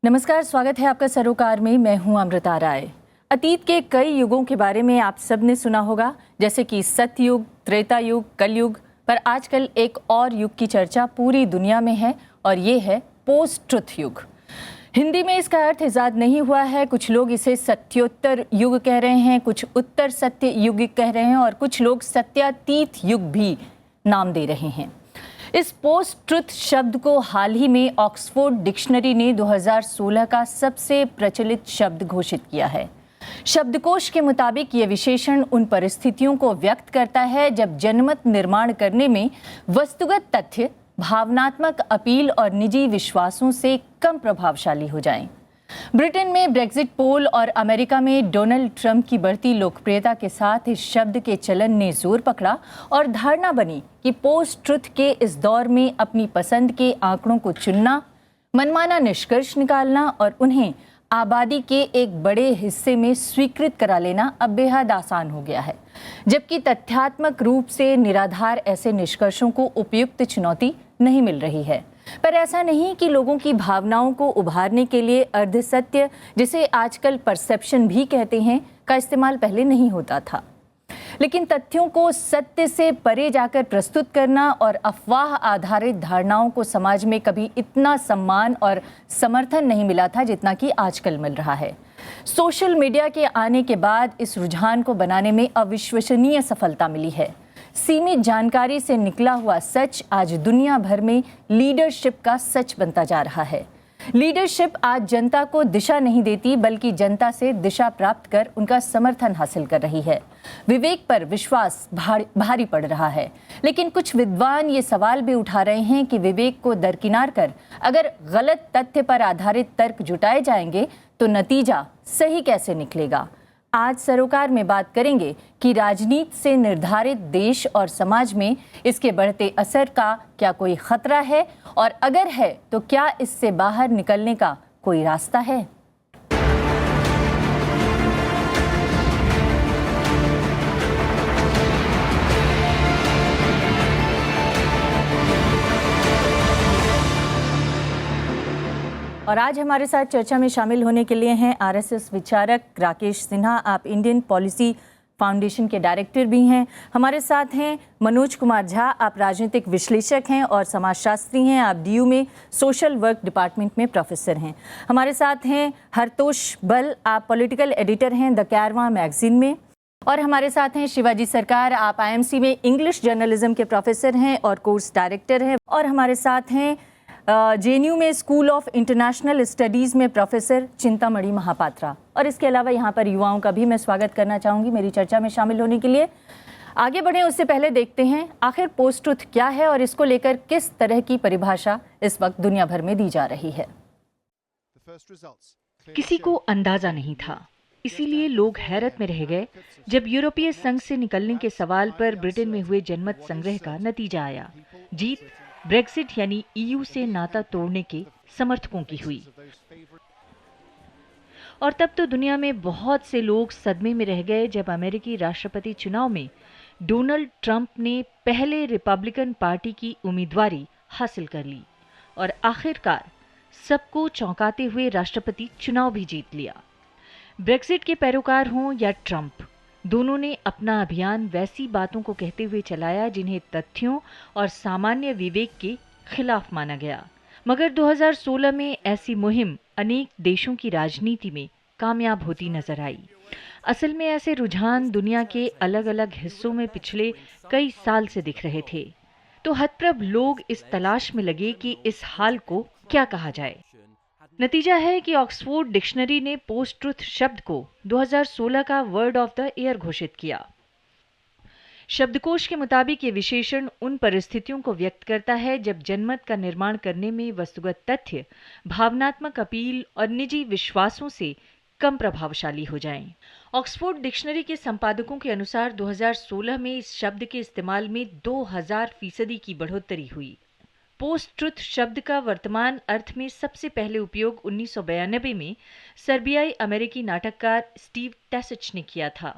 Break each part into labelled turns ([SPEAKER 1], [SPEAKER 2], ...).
[SPEAKER 1] नमस्कार, स्वागत है आपका सरोकार में। मैं हूं अमृता राय। अतीत के कई युगों के बारे में आप सबने सुना होगा, जैसे कि सतयुग, त्रेता युग, कलयुग। पर आजकल एक और युग की चर्चा पूरी दुनिया में है और ये है पोस्ट ट्रुथ युग। हिंदी में इसका अर्थ इजाद नहीं हुआ है। कुछ लोग इसे सत्योत्तर युग कह रहे हैं, कुछ उत्तर सत्य युग कह रहे हैं और कुछ लोग सत्यातीत युग भी नाम दे रहे हैं। इस पोस्ट ट्रुथ शब्द को हाल ही में ऑक्सफोर्ड डिक्शनरी ने 2016 का सबसे प्रचलित शब्द घोषित किया है। शब्दकोश के मुताबिक ये विशेषण उन परिस्थितियों को व्यक्त करता है जब जनमत निर्माण करने में वस्तुगत तथ्य, भावनात्मक अपील और निजी विश्वासों से कम प्रभावशाली हो जाएं। ब्रिटेन में ब्रेक्जिट पोल और अमेरिका में डोनाल्ड ट्रंप की बढ़ती लोकप्रियता के साथ इस शब्द के चलन ने जोर पकड़ा और धारणा बनी कि पोस्ट ट्रुथ के इस दौर में अपनी पसंद के आंकड़ों को चुनना, मनमाना निष्कर्ष निकालना और उन्हें आबादी के एक बड़े हिस्से में स्वीकृत करा लेना अब बेहद आसान हो गया है। जबकि तथ्यात्मक रूप से निराधार ऐसे निष्कर्षों को उपयुक्त चुनौती नहीं मिल रही है। पर ऐसा नहीं कि लोगों की भावनाओं को उभारने के लिए अर्धसत्य, जिसे आजकल परसेप्शन भी कहते हैं, का इस्तेमाल पहले नहीं होता था। लेकिन तथ्यों को सत्य से परे जाकर प्रस्तुत करना और अफवाह आधारित धारणाओं को समाज में कभी इतना सम्मान और समर्थन नहीं मिला था जितना कि आजकल मिल रहा है। सोशल मीडिया के आने के बाद इस रुझान को बनाने में अविश्वसनीय सफलता मिली है। सीमित जानकारी से निकला हुआ सच आज दुनिया भर में लीडरशिप का सच बनता जा रहा है। लीडरशिप आज जनता को दिशा नहीं देती, बल्कि जनता से दिशा प्राप्त कर उनका समर्थन हासिल कर रही है। विवेक पर विश्वास भारी पड़ रहा है। लेकिन कुछ विद्वान ये सवाल भी उठा रहे हैं कि विवेक को दरकिनार कर अगर गलत तथ्य पर आधारित तर्क जुटाए जाएंगे तो नतीजा सही कैसे निकलेगा। आज सरोकार में बात करेंगे कि राजनीति से निर्धारित देश और समाज में इसके बढ़ते असर का क्या कोई खतरा है, और अगर है तो क्या इससे बाहर निकलने का कोई रास्ता है। और आज हमारे साथ चर्चा में शामिल होने के लिए हैं आरएसएस विचारक राकेश सिन्हा। आप इंडियन पॉलिसी फाउंडेशन के डायरेक्टर भी हैं। हमारे साथ हैं मनोज कुमार झा, आप राजनीतिक विश्लेषक हैं और समाजशास्त्री हैं। आप डीयू में सोशल वर्क डिपार्टमेंट में प्रोफेसर हैं। हमारे साथ हैं हरतोष बल, आप पॉलिटिकल एडिटर हैं द कैरवां मैगजीन में। और हमारे साथ हैं शिवाजी सरकार, आप आईएमसी में इंग्लिश जर्नलिज्म के प्रोफेसर हैं और कोर्स डायरेक्टर हैं। और हमारे साथ हैं जेएनयू में स्कूल ऑफ इंटरनेशनल स्टडीज़ में प्रोफेसर चिंतामणि महापात्रा। और इसके अलावा यहाँ पर युवाओं का भी मैं स्वागत करना चाहूँगी मेरी चर्चा में शामिल होने के लिए। आगे बढ़ें उससे पहले देखते हैं आखिर पोस्ट ट्रुथ क्या है और इसको लेकर किस तरह की परिभाषा इस वक्त दुनिया भर में दी जा रही है।
[SPEAKER 2] किसी को अंदाजा नहीं था, इसीलिए लोग हैरत में रह गए जब यूरोपीय संघ से निकलने के सवाल पर ब्रिटेन में हुए जनमत संग्रह का नतीजा आया। जीत ब्रेक्जिट यानी ईयू से नाता तोड़ने के समर्थकों की हुई। और तब तो दुनिया में बहुत से लोग सदमे में रह गए जब अमेरिकी राष्ट्रपति चुनाव में डोनाल्ड ट्रंप ने पहले रिपब्लिकन पार्टी की उम्मीदवारी हासिल कर ली और आखिरकार सबको चौंकाते हुए राष्ट्रपति चुनाव भी जीत लिया। ब्रेक्जिट के पैरोकार हों या ट्रंप, दोनों ने अपना अभियान वैसी बातों को कहते हुए चलाया जिन्हें तथ्यों और सामान्य विवेक के खिलाफ माना गया। मगर 2016 में ऐसी मुहिम अनेक देशों की राजनीति में कामयाब होती नजर आई। असल में ऐसे रुझान दुनिया के अलग अलग हिस्सों में पिछले कई साल से दिख रहे थे। तो हतप्रभ लोग इस तलाश में लगे कि इस हाल को क्या कहा जाए। नतीजा है कि ऑक्सफोर्ड डिक्शनरी ने पोस्ट ट्रुथ शब्द को 2016 का वर्ड ऑफ द ईयर घोषित किया। शब्दकोश के मुताबिक ये विशेषण उन परिस्थितियों को व्यक्त करता है जब जनमत का निर्माण करने में वस्तुगत तथ्य, भावनात्मक अपील और निजी विश्वासों से कम प्रभावशाली हो जाएं। ऑक्सफोर्ड डिक्शनरी के संपादकों के अनुसार 2016 में इस शब्द के इस्तेमाल में 2000% की बढ़ोतरी हुई। पोस्ट ट्रुथ शब्द का वर्तमान अर्थ में सबसे पहले उपयोग 1992 में सर्बियाई अमेरिकी नाटककार स्टीव टेसिच ने किया था।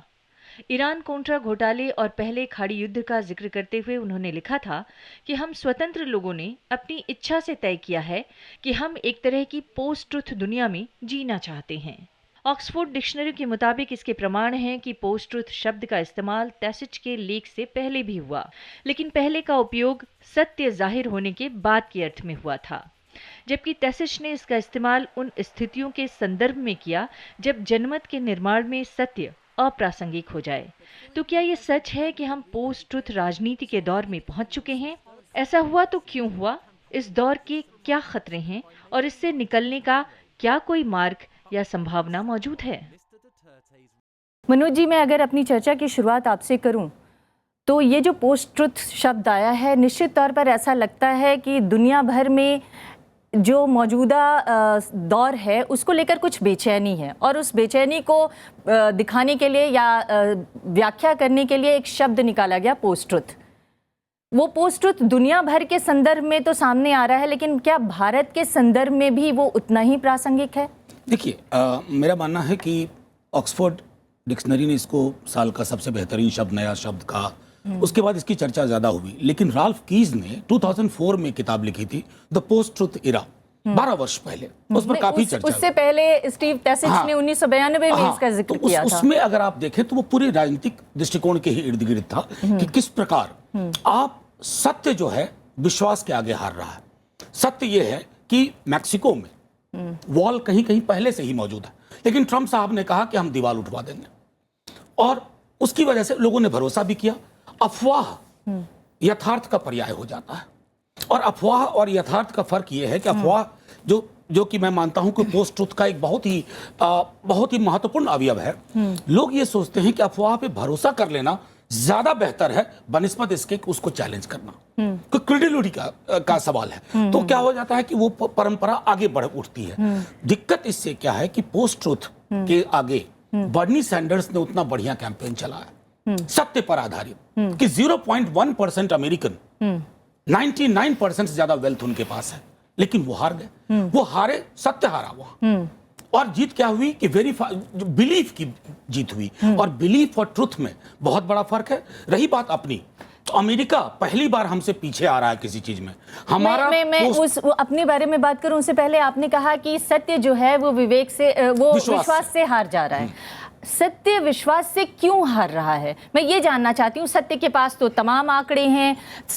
[SPEAKER 2] ईरान कोंट्रा घोटाले और पहले खाड़ी युद्ध का जिक्र करते हुए उन्होंने लिखा था कि हम स्वतंत्र लोगों ने अपनी इच्छा से तय किया है कि हम एक तरह की पोस्ट ट्रुथ दुनिया में जीना चाहते हैं। ऑक्सफोर्ड डिक्शनरी के मुताबिक इसके प्रमाण हैं कि पोस्ट ट्रुथ शब्द का इस्तेमाल टैसिट के लेख से पहले भी हुआ, लेकिन पहले का उपयोग सत्य जाहिर होने के बाद के अर्थ में हुआ था, जबकि टैसिट ने इसका इस्तेमाल उन स्थितियों के संदर्भ में किया जब जनमत के निर्माण में सत्य अप्रासंगिक हो जाए। तो क्या ये सच है कि हम पोस्ट ट्रुथ राजनीति के दौर में पहुंच चुके हैं? ऐसा हुआ तो क्यों हुआ? इस दौर के क्या खतरे हैं और इससे निकलने का क्या कोई मार्ग या संभावना मौजूद है?
[SPEAKER 1] मनोज जी, मैं अगर अपनी चर्चा की शुरुआत आपसे करूं तो ये जो पोस्ट ट्रुथ शब्द आया है, निश्चित तौर पर ऐसा लगता है कि दुनिया भर में जो मौजूदा दौर है उसको लेकर कुछ बेचैनी है, और उस बेचैनी को दिखाने के लिए या व्याख्या करने के लिए एक शब्द निकाला गया, पोस्ट ट्रुथ। वो पोस्ट ट्रुथ दुनिया भर के संदर्भ में तो सामने आ रहा है, लेकिन क्या भारत के संदर्भ में भी वो उतना ही प्रासंगिक है?
[SPEAKER 3] देखिए, मेरा मानना है कि ऑक्सफोर्ड डिक्शनरी ने इसको साल का सबसे बेहतरीन शब्द, नया शब्द कहा। उसके बाद इसकी चर्चा ज्यादा हुई, लेकिन राल्फ कीज ने 2004 में किताब लिखी थी, द पोस्ट ट्रुथ इरा, 12 वर्ष पहले। उस पर काफी चर्चा
[SPEAKER 1] उससे पहले स्टीव टैसिट ने 1992 में इसका जिक्र
[SPEAKER 3] तो
[SPEAKER 1] किया था।
[SPEAKER 3] उसमें अगर आप देखें तो वो पूरे राजनीतिक दृष्टिकोण के ही इर्द गिर्द था कि किस प्रकार आप सत्य जो है विश्वास के आगे हार रहा है। सत्य ये है कि मैक्सिको में वॉल कहीं कहीं पहले से ही मौजूद है, लेकिन ट्रंप साहब ने कहा कि हम दीवार उठवा देंगे, और उसकी वजह से लोगों ने भरोसा भी किया। अफवाह यथार्थ का पर्याय हो जाता है, और अफवाह और यथार्थ का फर्क यह है कि अफवाह जो कि मैं मानता हूं कि पोस्ट ट्रुथ का एक बहुत ही महत्वपूर्ण अवयव है। लोग ये सोचते हैं कि अफवाह पे भरोसा कर लेना ज्यादा बेहतर है बनिस्बत इसके कि उसको चैलेंज करना, तो क्रेडिबिलिटी का सवाल है। तो क्या हो जाता है कि वो परंपरा आगे बढ़ उठती है। दिक्कत इससे क्या है कि पोस्ट ट्रुथ के आगे बर्नी सैंडर्स ने उतना बढ़िया कैंपेन चलाया, सत्य पर आधारित, कि 0.1% अमेरिकन 99% से ज्यादा वेल्थ उनके पास है, लेकिन वो हार गए। वो हारे, सत्य हारा वहां। और जीत क्या हुई कि बिलीफ की जीत हुई, और बिलीफ और ट्रुथ में बहुत बड़ा फर्क है। रही बात अपनी, तो अमेरिका पहली बार हमसे पीछे आ रहा है किसी चीज में। हमारा
[SPEAKER 1] मैं वो अपने बारे में बात करूं उससे पहले आपने कहा कि सत्य जो है वो विवेक से, वो विश्वास से हार जा रहा है। सत्य विश्वास से क्यों हार रहा है, मैं ये जानना चाहती हूँ। सत्य के पास तो तमाम आंकड़े हैं,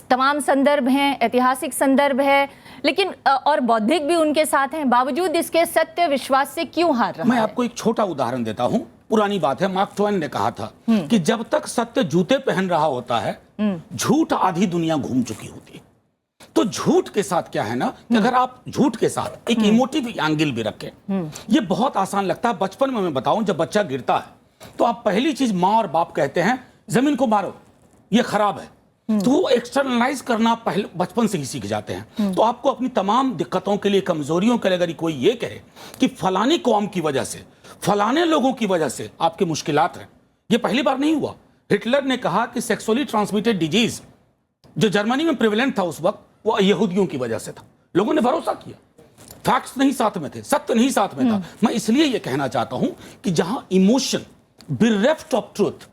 [SPEAKER 1] तमाम संदर्भ हैं, ऐतिहासिक संदर्भ है, लेकिन और बौद्धिक भी उनके साथ हैं, बावजूद इसके सत्य विश्वास से क्यों हार रहा है?
[SPEAKER 3] मैं आपको एक छोटा उदाहरण देता हूं। पुरानी बात है, मार्क ट्वेन ने कहा था कि जब तक सत्य जूते पहन रहा होता है, झूठ आधी दुनिया घूम चुकी होती है। तो झूठ के साथ क्या है ना, कि अगर आप झूठ के साथ एक इमोटिव एंगल भी रखें, ये बहुत आसान लगता है। बचपन में मैं बताऊं, जब बच्चा गिरता है तो आप पहली चीज माँ और बाप कहते हैं, जमीन को मारो, ये खराब है। तो वो एक्सटर्नलाइज करना पहले बचपन से ही सीख जाते हैं। तो आपको अपनी तमाम दिक्कतों के लिए, कमजोरियों के लिए अगर कोई ये कहे कि फलानी कौम की वजह से, फलाने लोगों की वजह से आपके मुश्किलात हैं, ये पहली बार नहीं हुआ। हिटलर ने कहा कि सेक्सुअली ट्रांसमिटेड डिजीज जो जर्मनी में प्रिवेलेंट था उस वक्त, वो यहूदियों की वजह से था। लोगों ने भरोसा किया, फैक्ट्स नहीं साथ में थे, सत्य नहीं साथ में था। मैं इसलिए ये कहना चाहता हूं कि जहां इमोशन bereft ऑफ ट्रुथ,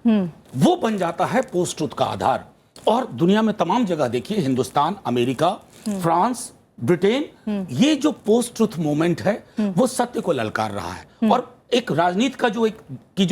[SPEAKER 3] वो बन जाता है पोस्ट ट्रुथ का आधार। और दुनिया में तमाम जगह देखिए, हिंदुस्तान, अमेरिका, फ्रांस, ब्रिटेन, ये जो पोस्ट ट्रुथ मूवमेंट है वो सत्य को ललकार रहा है, और एक राजनीति का जो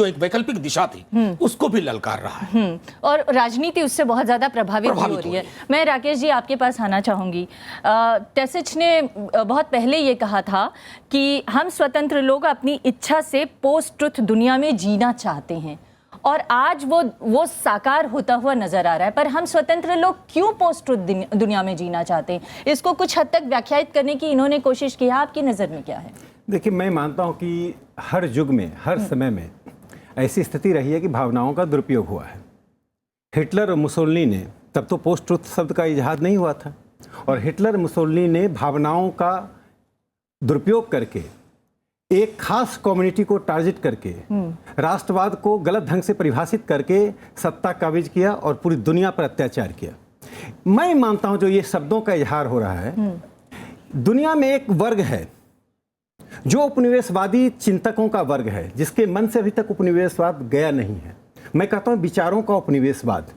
[SPEAKER 3] एक वैकल्पिक दिशा थी उसको भी ललकार रहा है।
[SPEAKER 1] और राजनीति उससे बहुत ज्यादा प्रभावित हो रही है। मैं राकेश जी आपके पास आना चाहूंगी। टैसिट ने बहुत पहले ये कहा था कि हम स्वतंत्र लोग अपनी इच्छा से पोस्ट ट्रुथ दुनिया में जीना चाहते हैं, और आज वो साकार होता हुआ नजर आ रहा है। पर हम स्वतंत्र लोग क्यों पोस्ट ट्रुथ दुनिया में जीना चाहते हैं, इसको कुछ हद तक व्याख्यायित करने की इन्होंने कोशिश की है। आपकी नज़र में क्या है?
[SPEAKER 4] देखिए, मैं मानता हूं कि हर युग में, हर समय में ऐसी स्थिति रही है कि भावनाओं का दुरुपयोग हुआ है। हिटलर और मुसोलिनी ने, तब तो पोस्ट ट्रुथ शब्द का इजहार नहीं हुआ था, और हिटलर मुसोलिनी ने भावनाओं का दुरुपयोग करके, एक खास कम्युनिटी को टारगेट करके, राष्ट्रवाद को गलत ढंग से परिभाषित करके सत्ता काबिज किया और पूरी दुनिया पर अत्याचार किया। मैं मानता हूं जो ये शब्दों का इजहार हो रहा है, दुनिया में एक वर्ग है जो उपनिवेशवादी चिंतकों का वर्ग है, जिसके मन से अभी तक उपनिवेशवाद गया नहीं है। मैं कहता हूँ विचारों का उपनिवेशवाद,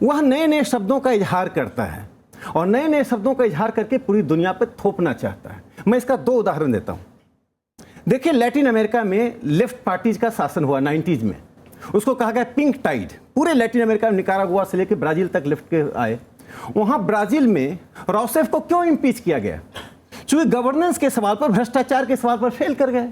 [SPEAKER 4] वह नए नए शब्दों का इजहार करता है और नए नए शब्दों का इजहार करके पूरी दुनिया पर थोपना चाहता है। मैं इसका 2 उदाहरण देता हूँ। देखिए, लैटिन अमेरिका में लेफ्ट पार्टीज का शासन हुआ 90s में, उसको कहा गया पिंक टाइड। पूरे लैटिन अमेरिका में निकारागुआ से लेकर ब्राजील तक लेफ्ट के आए। वहाँ ब्राजील में रोसेफ को क्यों इम्पीच किया गया? चूंकि गवर्नेंस के सवाल पर, भ्रष्टाचार के सवाल पर फेल कर गए।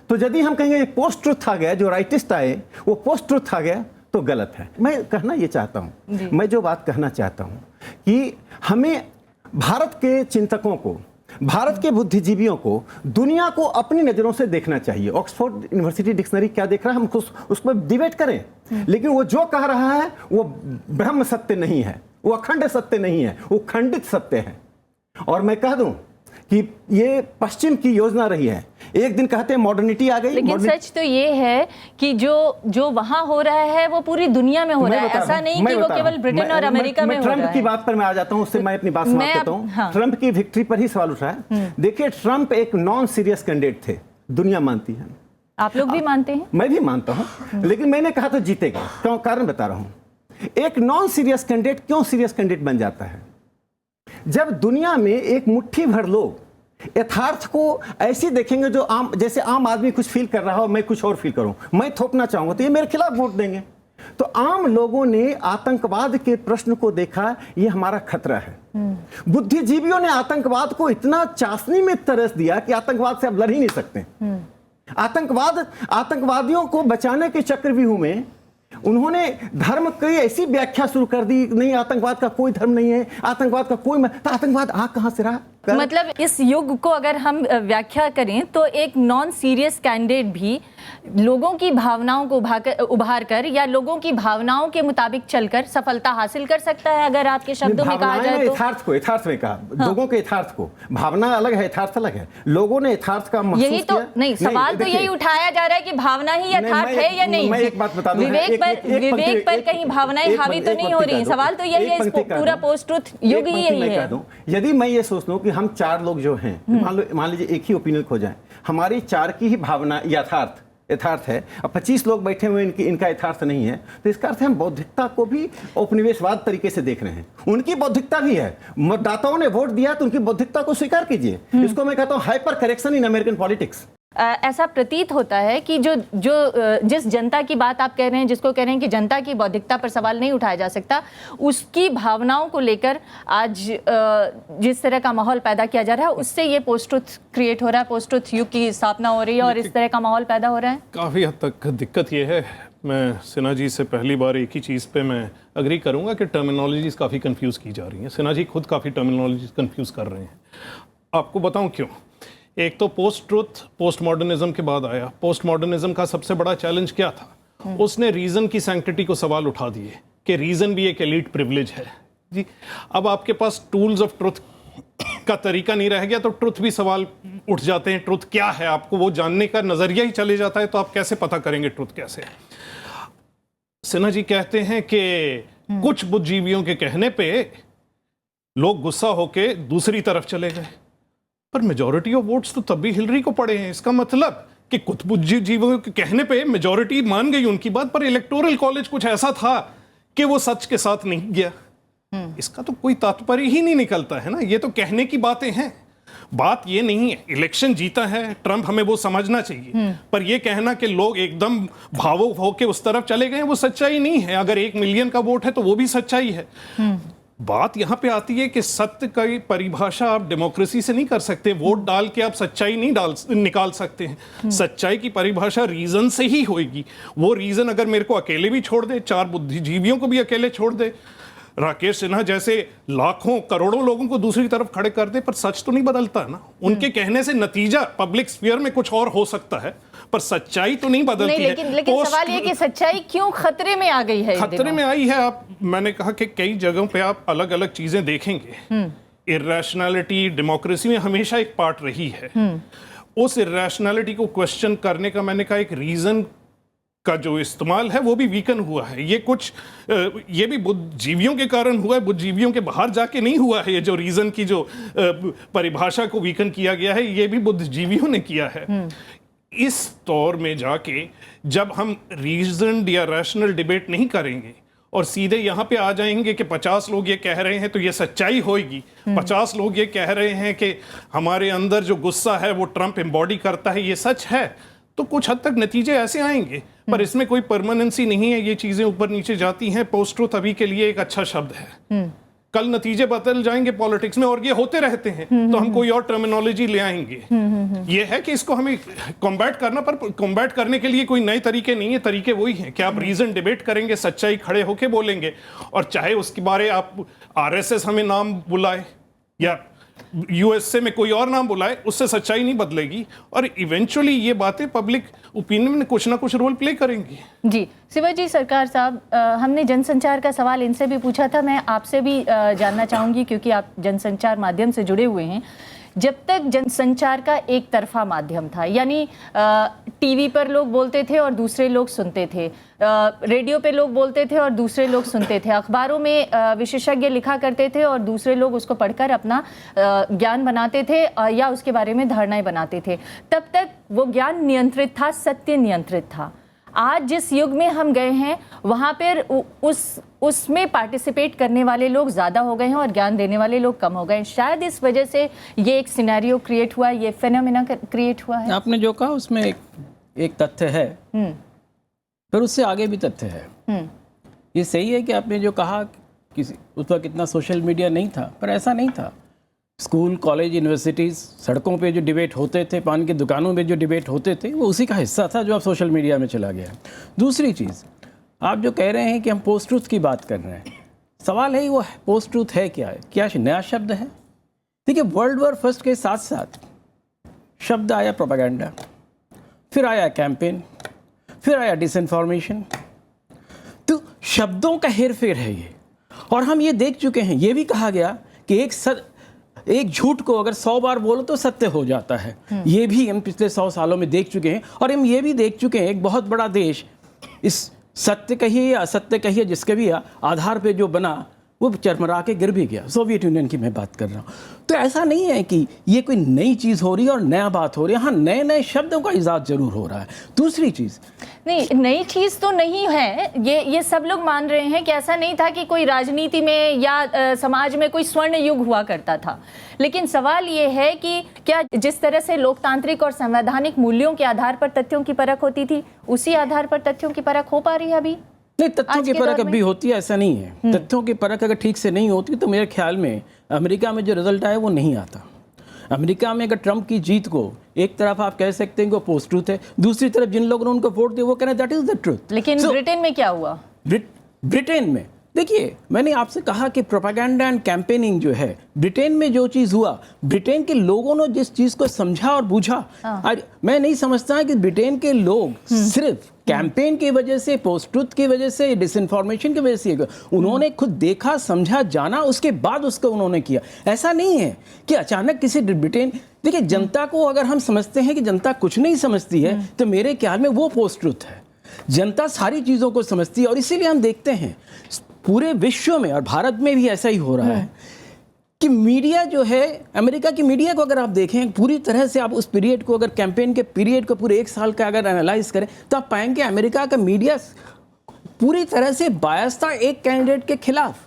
[SPEAKER 4] तो यदि हम कहेंगे पोस्ट ट्रुथ आ गया, जो राइटिस्ट आए वो पोस्ट ट्रुथ आ गया, तो गलत है। मैं कहना ये चाहता हूँ, मैं जो बात कहना चाहता हूँ कि हमें भारत के चिंतकों को, भारत के बुद्धिजीवियों को दुनिया को अपनी नज़रों से देखना चाहिए। ऑक्सफोर्ड यूनिवर्सिटी डिक्शनरी क्या देख रहा है, हम उस पर डिबेट करें, लेकिन वो जो कह रहा है वो ब्रह्म सत्य नहीं है, वो अखंड सत्य नहीं है, वो खंडित सत्य है। और मैं कह दूं कि ये पश्चिम की योजना रही है। एक दिन कहते हैं मॉडर्निटी आ गई,
[SPEAKER 1] लेकिन सच तो ये है कि जो वहां हो रहा है वो पूरी दुनिया में हो रहा है। ऐसा नहीं कि वो केवल ब्रिटेन और अमेरिका में हो रहा है।
[SPEAKER 4] ट्रंप की बात पर मैं आ जाता हूं, उससे मैं अपनी बात समाप्त करता हूं। हाँ। ट्रंप की विक्ट्री पर ही सवाल उठा है। देखिए, ट्रंप एक नॉन सीरियस कैंडिडेट थे, दुनिया मानती है।
[SPEAKER 1] आप लोग भी मानते हैं?
[SPEAKER 4] मैं भी मानता हूं, लेकिन मैंने कहा तो जीतेगा। क्यों? कारण बता रहा हूं। एक नॉन सीरियस कैंडिडेट क्यों सीरियस कैंडिडेट बन जाता है? जब दुनिया में एक मुट्ठी भर लोग यथार्थ को ऐसी देखेंगे जो जैसे आम आदमी कुछ फील कर रहा हो, मैं कुछ और फील करूं, मैं थोपना चाहूंगा, तो ये मेरे खिलाफ वोट देंगे। तो आम लोगों ने आतंकवाद के प्रश्न को देखा, ये हमारा खतरा है। बुद्धिजीवियों ने आतंकवाद को इतना चाशनी में तरस दिया कि आतंकवाद से अब लड़ ही नहीं सकते। आतंकवादियों को बचाने के चक्रव्यूह में उन्होंने धर्म की ऐसी व्याख्या शुरू कर दी, नहीं आतंकवाद का कोई धर्म नहीं है, आतंकवाद का कोई तो आतंकवाद आ कहां से रहा?
[SPEAKER 1] मतलब इस युग को अगर हम व्याख्या करें तो एक नॉन सीरियस कैंडिडेट भी लोगों की भावनाओं को उभार कर या लोगों की भावनाओं के मुताबिक चलकर सफलता हासिल कर सकता है। अगर आपके शब्दों में कहा जाए तो
[SPEAKER 4] यथार्थ में कहा, लोगों के यथार्थ को, भावना अलग है, यथार्थ अलग है। लोगों ने यथार्थ का महसूस
[SPEAKER 1] यही तो नहीं, सवाल तो यही उठाया जा रहा है कि भावना ही यथार्थ है या नहीं।
[SPEAKER 4] मैं एक बात बता दूं,
[SPEAKER 1] विवेक पर कहीं भावनाएं हावी तो नहीं हो रही। सवाल तो यही है, पूरा पोस्ट ट्रुथ युग ही यही है।
[SPEAKER 4] यदि मैं ये सोच लूं कि हम 4 लोग जो हैं, मान लीजिए एक ही ओपिनियन खो जाए, हमारी 4 की ही भावना यथार्थ है और 25 लोग बैठे हुए इनका यथार्थ नहीं है, तो इसका अर्थ है हम बौद्धिकता को भी उपनिवेशवाद तरीके से देख रहे हैं। उनकी बौद्धिकता भी है, मतदाताओं ने वोट दिया तो उनकी बौद्धिकता को स्वीकार कीजिए। इसको मैं कहता हूं hyper correction in American politics.
[SPEAKER 1] ऐसा प्रतीत होता है कि जिस जनता की बात आप कह रहे हैं, जिसको कह रहे हैं कि जनता की बौद्धिकता पर सवाल नहीं उठाया जा सकता, उसकी भावनाओं को लेकर आज जिस तरह का माहौल पैदा किया जा रहा है, उससे ये पोस्ट ट्रुथ क्रिएट हो रहा है, पोस्ट ट्रुथ युग की स्थापना हो रही है और इस तरह का माहौल पैदा हो रहा है।
[SPEAKER 5] काफ़ी हद तक दिक्कत ये है, मैं सिन्हा जी से पहली बार एक ही चीज़ पे मैं अग्री करूंगा कि टर्मिनोलॉजीज काफ़ी कंफ्यूज की जा रही हैं। सिन्हा जी खुद काफ़ी टर्मिनोलॉजीज कंफ्यूज कर रहे हैं। आपको बताऊं क्यों। एक तो पोस्ट ट्रुथ पोस्ट मॉडर्निज्म के बाद आया। पोस्ट मॉडर्निज्म का सबसे बड़ा चैलेंज क्या था? उसने रीजन की सैंक्टिटी को सवाल उठा दिए कि रीजन भी एक एलीट प्रिविलेज है जी। अब आपके पास टूल्स ऑफ ट्रुथ का तरीका नहीं रह गया तो ट्रुथ भी सवाल उठ जाते हैं। ट्रुथ क्या है, आपको वो जानने का नजरिया ही चले जाता है, तो आप कैसे पता करेंगे ट्रुथ कैसे है। सिन्हा जी कहते हैं कि कुछ बुद्धिजीवियों के कहने पे लोग गुस्सा होके दूसरी तरफ चले गए, पर मेजॉरिटी ऑफ वोट्स तो तब भी हिलरी को पड़े हैं। इसका मतलब कि कुछ बुद्धिजीवियों के कहने पे मेजॉरिटी मान गई उनकी बात, पर इलेक्टोरल कॉलेज कुछ ऐसा था कि वो सच के साथ नहीं गया। इसका तो कोई तात्पर्य ही नहीं निकलता है ना। ये तो कहने की बातें हैं, बात ये नहीं है। इलेक्शन जीता है ट्रंप, हमें वो समझना चाहिए, पर ये कहना कि लोग एकदम भावुक होके उस तरफ चले गए, वो सच्चाई नहीं है। अगर 1 मिलियन का वोट है तो वो भी सच्चाई है। बात यहां पे आती है कि सत्य की परिभाषा आप डेमोक्रेसी से नहीं कर सकते। वोट डाल के आप सच्चाई नहीं निकाल सकते हैं। सच्चाई की परिभाषा रीजन से ही होगी। वो रीजन अगर मेरे को अकेले भी छोड़ दे, 4 बुद्धिजीवियों को भी अकेले छोड़ दे, राकेश सिन्हा जैसे लाखों करोड़ों लोगों को दूसरी तरफ खड़े कर दे, पर सच तो नहीं बदलता ना। उनके कहने से नतीजा पब्लिक स्फीयर में कुछ और हो सकता है, पर सच्चाई तो नहीं बदलती है।
[SPEAKER 1] लेकिन सवाल ये कि सच्चाई क्यों खतरे में आ गई है?
[SPEAKER 5] खतरे में आई है। मैंने कहा कि कई जगहों पे आप अलग अलग चीजें देखेंगे। इर्रेशनैलिटी डेमोक्रेसी में हमेशा एक पार्ट रही है। उस इर्रेशनैलिटी को क्वेश्चन करने का मैंने कहा एक रीजन का जो इस्तेमाल है वो भी वीकन हुआ है। ये भी बुद्धिजीवियों के कारण हुआ है, बुद्धिजीवियों के बाहर जाके नहीं हुआ है। ये जो रीजन की जो परिभाषा को वीकन किया गया है, ये भी बुद्धिजीवियों ने किया है। इस दौर में जाके जब हम रीजनड या रैशनल डिबेट नहीं करेंगे और सीधे यहाँ पे आ जाएंगे कि 50 लोग ये कह रहे हैं तो ये सच्चाई होगी, 50 लोग ये कह रहे हैं कि हमारे अंदर जो गुस्सा है वो ट्रंप एम्बॉडी करता है, ये सच है, तो कुछ हद तक नतीजे ऐसे आएंगे। पर इसमें कोई परमानेंसी नहीं है, ये चीजें ऊपर नीचे जाती हैं। पोस्ट ट्रुथ अभी के लिए एक अच्छा शब्द है, कल नतीजे बदल जाएंगे पॉलिटिक्स में और ये होते रहते हैं, तो हम कोई और टर्मिनोलॉजी ले आएंगे। ये है कि इसको हमें कॉम्बैट करना, पर कॉम्बैट करने के लिए कोई नए तरीके नहीं है, तरीके वही हैं कि आप रीजन डिबेट करेंगे, सच्चाई खड़े होके बोलेंगे, और चाहे उसके बारे आप आरएसएस हमें नाम बुलाए या यूएसए में कोई और नाम बुलाए, उससे सच्चाई नहीं बदलेगी और इवेंचुअली ये बातें पब्लिक ओपिनियन में कुछ ना कुछ रोल प्ले करेंगी।
[SPEAKER 1] जी शिवाजी सरकार साहब, हमने जनसंचार का सवाल इनसे भी पूछा था, मैं आपसे भी जानना चाहूँगी क्योंकि आप जनसंचार माध्यम से जुड़े हुए हैं। जब तक जनसंचार का एक तरफा माध्यम था, यानी टीवी पर लोग बोलते थे और दूसरे लोग सुनते थे, रेडियो पे लोग बोलते थे और दूसरे लोग सुनते थे, अखबारों में विशेषज्ञ लिखा करते थे और दूसरे लोग उसको पढ़कर अपना ज्ञान बनाते थे या उसके बारे में धारणाएं बनाते थे, तब तक वो ज्ञान नियंत्रित था, सत्य नियंत्रित था। आज जिस युग में हम गए हैं वहाँ पर उसमें पार्टिसिपेट करने वाले लोग ज़्यादा हो गए हैं और ज्ञान देने वाले लोग कम हो गए हैं। शायद इस वजह से ये एक सिनेरियो क्रिएट हुआ, ये फेनोमेना क्रिएट हुआ है।
[SPEAKER 6] आपने जो कहा उसमें एक तथ्य है, फिर उससे आगे भी तथ्य है। ये सही है कि आपने जो कहा कि उस वक्त इतना सोशल मीडिया नहीं था, पर ऐसा नहीं था। स्कूल, कॉलेज, यूनिवर्सिटीज़, सड़कों पे जो डिबेट होते थे, पान की दुकानों में जो डिबेट होते थे, वो उसी का हिस्सा था जो अब सोशल मीडिया में चला गया। दूसरी चीज़, आप जो कह रहे हैं कि हम पोस्ट ट्रूथ की बात कर रहे हैं, सवाल है वो पोस्ट ट्रूथ है क्या है, क्या नया शब्द है? देखिए, वर्ल्ड वॉर फर्स्ट के साथ साथ शब्द आया प्रोपेगेंडा, फिर आया कैंपेन, फिर आया डिसइंफॉर्मेशन। तो शब्दों का हेर फेर है ये, और हम ये देख चुके हैं। ये भी कहा गया कि एक झूठ को अगर 100 बार बोलो तो सत्य हो जाता है। ये भी हम पिछले 100 सालों में देख चुके हैं, और हम ये भी देख चुके हैं एक बहुत बड़ा देश इस सत्य कहिए या असत्य कहिए जिसके भी आधार पे जो बना वो चरमरा के गिर भी गया। सोवियत यूनियन की मैं बात कर रहा हूँ। तो ऐसा नहीं है कि ये कोई नई चीज़ हो रही है और नया बात हो रही है। हाँ, नए नए शब्दों का इजाद जरूर हो रहा है। दूसरी चीज़,
[SPEAKER 1] नहीं, नई चीज़ तो नहीं है, ये सब लोग मान रहे हैं कि ऐसा नहीं था कि कोई राजनीति में या समाज में कोई स्वर्ण युग हुआ करता था। लेकिन सवाल ये है कि क्या जिस तरह से लोकतांत्रिक और संवैधानिक मूल्यों के आधार पर तथ्यों की परख होती थी, उसी आधार पर तथ्यों की परख हो पा रही है अभी?
[SPEAKER 6] नहीं, तथ्यों की परख अभी होती है, ऐसा नहीं है। तथ्यों की परख अगर ठीक से नहीं होती तो मेरे ख्याल में अमेरिका में जो रिजल्ट आया वो नहीं आता। अमेरिका में अगर ट्रंप की जीत को एक तरफ आप कह सकते हैं कि वो पोस्ट ट्रूथ है, दूसरी तरफ जिन लोगों ने उनको वोट दिया वो कह रहे हैं दैट इज द ट्रूथ।
[SPEAKER 1] लेकिन ब्रिटेन में क्या हुआ?
[SPEAKER 6] ब्रिटेन में देखिए, मैंने आपसे कहा कि प्रोपेगेंडा एंड कैंपेनिंग जो है, ब्रिटेन में जो चीज़ हुआ, ब्रिटेन के लोगों ने जिस चीज़ को समझा और बूझा, मैं नहीं समझता कि ब्रिटेन के लोग सिर्फ कैंपेन की वजह से, पोस्ट ट्रूथ की वजह से, डिसइंफॉर्मेशन की वजह से, उन्होंने खुद देखा, समझा, जाना, उसके बाद उसको उन्होंने किया। ऐसा नहीं है कि अचानक किसी ब्रिटेन, देखिए जनता को अगर हम समझते हैं कि जनता कुछ नहीं समझती है तो मेरे ख्याल में वो पोस्ट ट्रूथ है। जनता सारी चीज़ों को समझती है, और इसीलिए हम देखते हैं पूरे विश्व में और भारत में भी ऐसा ही हो रहा है कि मीडिया जो है, अमेरिका की मीडिया को अगर आप देखें पूरी तरह से, आप उस पीरियड को, अगर कैंपेन के पीरियड को पूरे 1 साल का अगर एनालाइज करें तो आप पाएंगे अमेरिका का मीडिया पूरी तरह से बायस था एक कैंडिडेट के खिलाफ।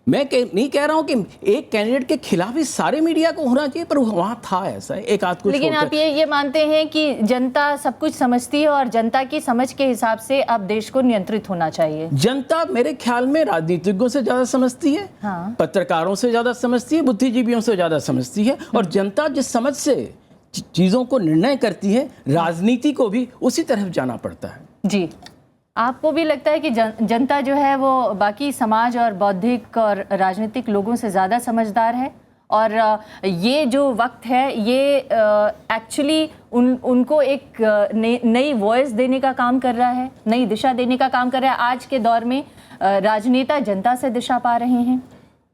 [SPEAKER 6] मैं नहीं कह रहा हूं कि एक कैंडिडेट के खिलाफ ही सारे मीडिया को होना चाहिए, पर वहां था ऐसा एक आध कुछ।
[SPEAKER 1] लेकिन आप ये मानते हैं कि जनता सब कुछ समझती है और जनता की समझ के हिसाब से अब देश को नियंत्रित होना चाहिए?
[SPEAKER 6] जनता मेरे ख्याल में राजनीतिज्ञों से ज्यादा समझती है,
[SPEAKER 1] हाँ।
[SPEAKER 6] पत्रकारों से ज्यादा समझती है, बुद्धिजीवियों से ज्यादा समझती है, और जनता जिस समझ से चीजों को निर्णय करती है, राजनीति को भी उसी तरफ जाना पड़ता है।
[SPEAKER 1] जी, आपको भी लगता है कि जनता जो है वो बाकी समाज और बौद्धिक और राजनीतिक लोगों से ज़्यादा समझदार है, और ये जो वक्त है ये एक्चुअली उनको एक नई वॉइस देने का काम कर रहा है, नई दिशा देने का काम कर रहा है? आज के दौर में राजनेता जनता से दिशा पा रहे हैं।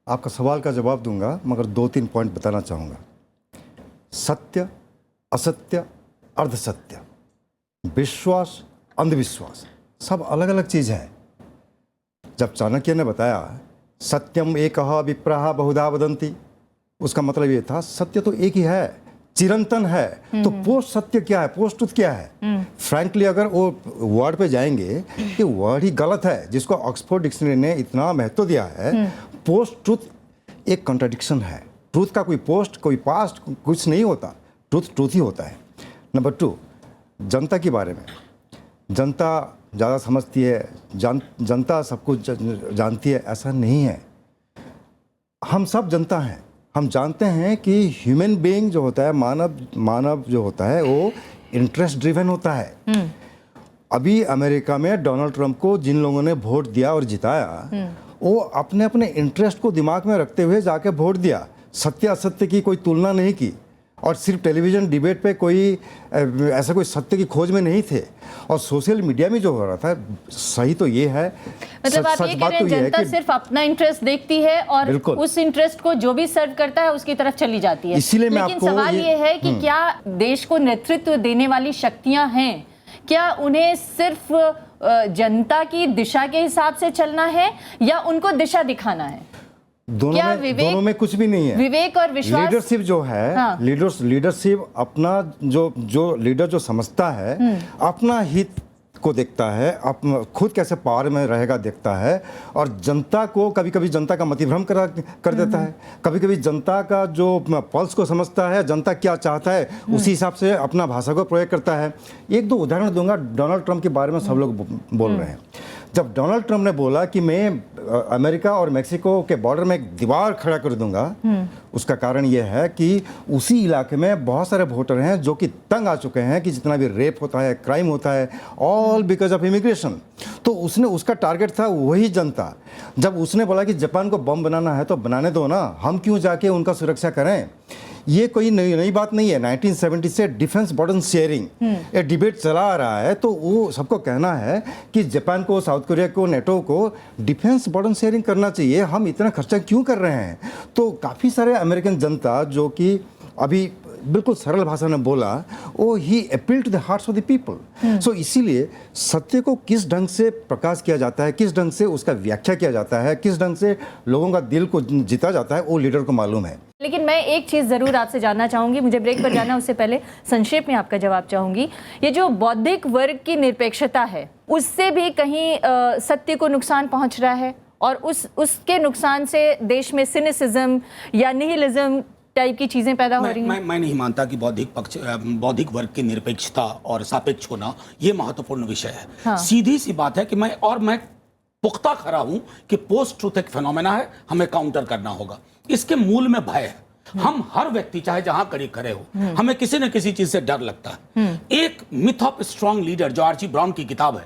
[SPEAKER 7] आपका सवाल का जवाब दूंगा, मगर 2-3 पॉइंट बताना चाहूँगा। सत्य, असत्य, अर्धसत्य, विश्वास, अंधविश्वास, सब अलग अलग चीज़ है। जब चाणक्य ने बताया सत्यम एकः विप्रः बहुधा वदन्ति, उसका मतलब ये था सत्य तो एक ही है, चिरंतन है। तो पोस्ट सत्य क्या है, पोस्ट ट्रुथ क्या है? फ्रैंकली अगर वो वर्ड पे जाएंगे कि वर्ड ही गलत है, जिसको ऑक्सफोर्ड डिक्शनरी ने इतना महत्व दिया है। पोस्ट ट्रुथ एक कॉन्ट्राडिक्शन है। ट्रूथ का कोई पोस्ट कोई पास्ट कुछ नहीं होता, ट्रूथ ट्रूथ ही होता है। नंबर 2, जनता के बारे में। जनता ज़्यादा समझती है, जनता सब कुछ जानती है, ऐसा नहीं है। हम सब जनता हैं। हम जानते हैं कि ह्यूमन बीइंग जो होता है, मानव जो होता है, वो इंटरेस्ट ड्रिवन होता है। अभी अमेरिका में डोनाल्ड ट्रंप को जिन लोगों ने वोट दिया और जिताया, वो अपने अपने इंटरेस्ट को दिमाग में रखते हुए जाके वोट दिया। सत्य असत्य की कोई तुलना नहीं की, और सिर्फ टेलीविज़न डिबेट पे कोई ऐसा कोई सत्य की खोज में नहीं थे। और सोशल मीडिया में जो हो रहा था, सही तो ये है,
[SPEAKER 1] मतलब आप ये कह रहे हैं जनता सिर्फ अपना इंटरेस्ट देखती है और उस इंटरेस्ट को जो भी सर्व करता है उसकी तरफ चली जाती है।
[SPEAKER 7] इसीलिए मैं
[SPEAKER 1] लेकिन सवाल ये है कि क्या देश को नेतृत्व देने वाली शक्तियां हैं, क्या उन्हें सिर्फ जनता की दिशा के हिसाब से चलना है या उनको दिशा दिखाना है?
[SPEAKER 7] दोनों में कुछ भी नहीं है।
[SPEAKER 1] विवेक और विश्वास,
[SPEAKER 7] लीडरशिप जो है, हाँ। लीडरशिप अपना जो लीडर जो समझता है, अपना हित को देखता है, अपना खुद कैसे पावर में रहेगा देखता है, और जनता को कभी कभी जनता का मतिभ्रम कर देता है, कभी कभी जनता का जो पल्स को समझता है, जनता क्या चाहता है उसी हिसाब से अपना भाषा को प्रयोग करता है। एक दो उदाहरण दूंगा। डोनाल्ड ट्रंप के बारे में सब लोग बोल रहे हैं। जब डोनाल्ड ट्रंप ने बोला कि मैं अमेरिका और मेक्सिको के बॉर्डर में एक दीवार खड़ा कर दूंगा, उसका कारण यह है कि उसी इलाके में बहुत सारे वोटर हैं जो कि तंग आ चुके हैं कि जितना भी रेप होता है, क्राइम होता है, ऑल बिकॉज ऑफ इमिग्रेशन। तो उसका टारगेट था वही जनता। जब उसने बोला कि जापान को बम बनाना है तो बनाने दो ना, हम क्यों जाके उनका सुरक्षा करें। ये कोई नई बात नहीं है। 1970 से डिफेंस बर्डन शेयरिंग ये डिबेट चला आ रहा है। तो वो सबको कहना है कि जापान को, साउथ कोरिया को, नेटो को डिफेंस बर्डन शेयरिंग करना चाहिए। हम इतना खर्चा क्यों कर रहे हैं? तो काफ़ी सारे अमेरिकन जनता जो कि अभी बिल्कुल सरल भाषा में बोला, वो ही appeal to the hearts of the people. So इसीलिए सत्य को किस ढंग से प्रकाश किया जाता है, किस ढंग से उसका व्याख्या किया जाता है, किस ढंग से लोगों का दिल को जीता जाता है, वो लीडर को मालूम है।
[SPEAKER 1] लेकिन मैं एक चीज़ ज़रूर आपसे जानना चाहूँगी, मुझे ब्रेक पर जाना उससे पहले संक्षेप में आपका जवाब चाहूँगी। ये जो बौद्धिक वर्ग की निरपेक्षता है, उससे भी कहीं सत्य को नुकसान पहुँच रहा है, और उसके नुकसान से देश में सिनिसिज्म या निहिलिज्म टाइप की चीजें पैदा हो रही हैं।
[SPEAKER 3] मैं नहीं मानता कि बौद्धिक वर्ग की निरपेक्षता और सापेक्ष होना ये महत्वपूर्ण विषय है। हाँ। सीधी सी बात है कि मैं पुख्ता खड़ा हूं कि पोस्ट ट्रुथ एक फेनोमेना है, हमें काउंटर करना होगा। इसके मूल में भय है। हम हर व्यक्ति चाहे जहां खड़े हो, हमें किसी न किसी चीज से डर लगता है। एक मिथ ऑफ स्ट्रॉन्ग लीडर जो आर्ची ब्राउन की किताब है,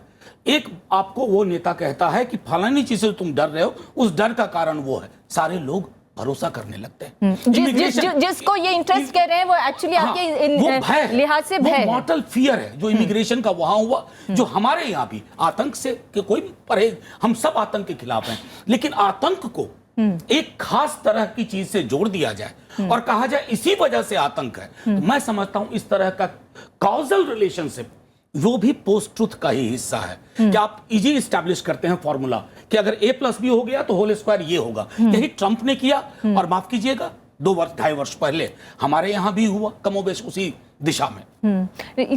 [SPEAKER 3] एक आपको वो नेता कहता है कि फलानी चीज से तुम डर रहे हो, उस डर का कारण वो है। सारे लोग भरोसा करने लगते हैं।
[SPEAKER 1] जिसको ये इंटरेस्ट कह रहे हैं वो एक्चुअली आपके लिहाज से भय,
[SPEAKER 3] मॉर्टल फियर है जो इमिग्रेशन का वहां हुआ, जो हमारे यहाँ भी आतंक से कोई परहेज, हम सब आतंक के खिलाफ हैं, लेकिन आतंक को एक खास तरह की चीज से जोड़ दिया जाए और कहा जाए इसी वजह से आतंक है, तो मैं समझता हूं इस तरह का कॉजल रिलेशनशिप वो भी पोस्ट ट्रुथ का ही हिस्सा है। कि आप इजी इस्टेब्लिश करते हैं फॉर्मूला कि अगर A+B हो गया तो होल स्क्वायर ये होगा। यही ट्रंप ने किया, और माफ कीजिएगा 2-2.5 वर्ष पहले हमारे यहां भी हुआ कमोबेश उसी दिशा में।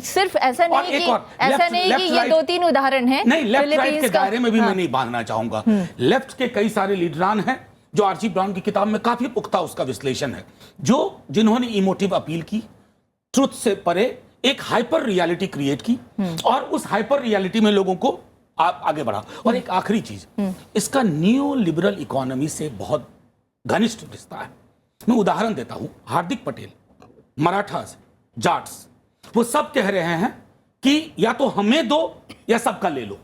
[SPEAKER 1] सिर्फ ऐसा नहीं कि ये 2-3 उदाहरण हैं।
[SPEAKER 3] नहीं, लेफ्ट राइट के दायरे में भी मैं नहीं बांधना चाहूंगा। लेफ्ट के कई सारे लीडरान हैं जो आर्ची ब्राउन की किताब में काफी पुख्ता उसका विश्लेषण है, जिन्होंने इमोटिव अपील की, ट्रुथ से परे एक हाइपर रियलिटी क्रिएट की, और उस हाइपर रियलिटी में लोगों को आगे बढ़ा। और एक आखिरी चीज, इसका नियो लिबरल इकोनॉमी से बहुत घनिष्ठ रिश्ता है। मैं उदाहरण देता हूं, हार्दिक पटेल, मराठास, जाट्स, वो सब कह रहे हैं कि या तो हमें दो या सबका ले लो।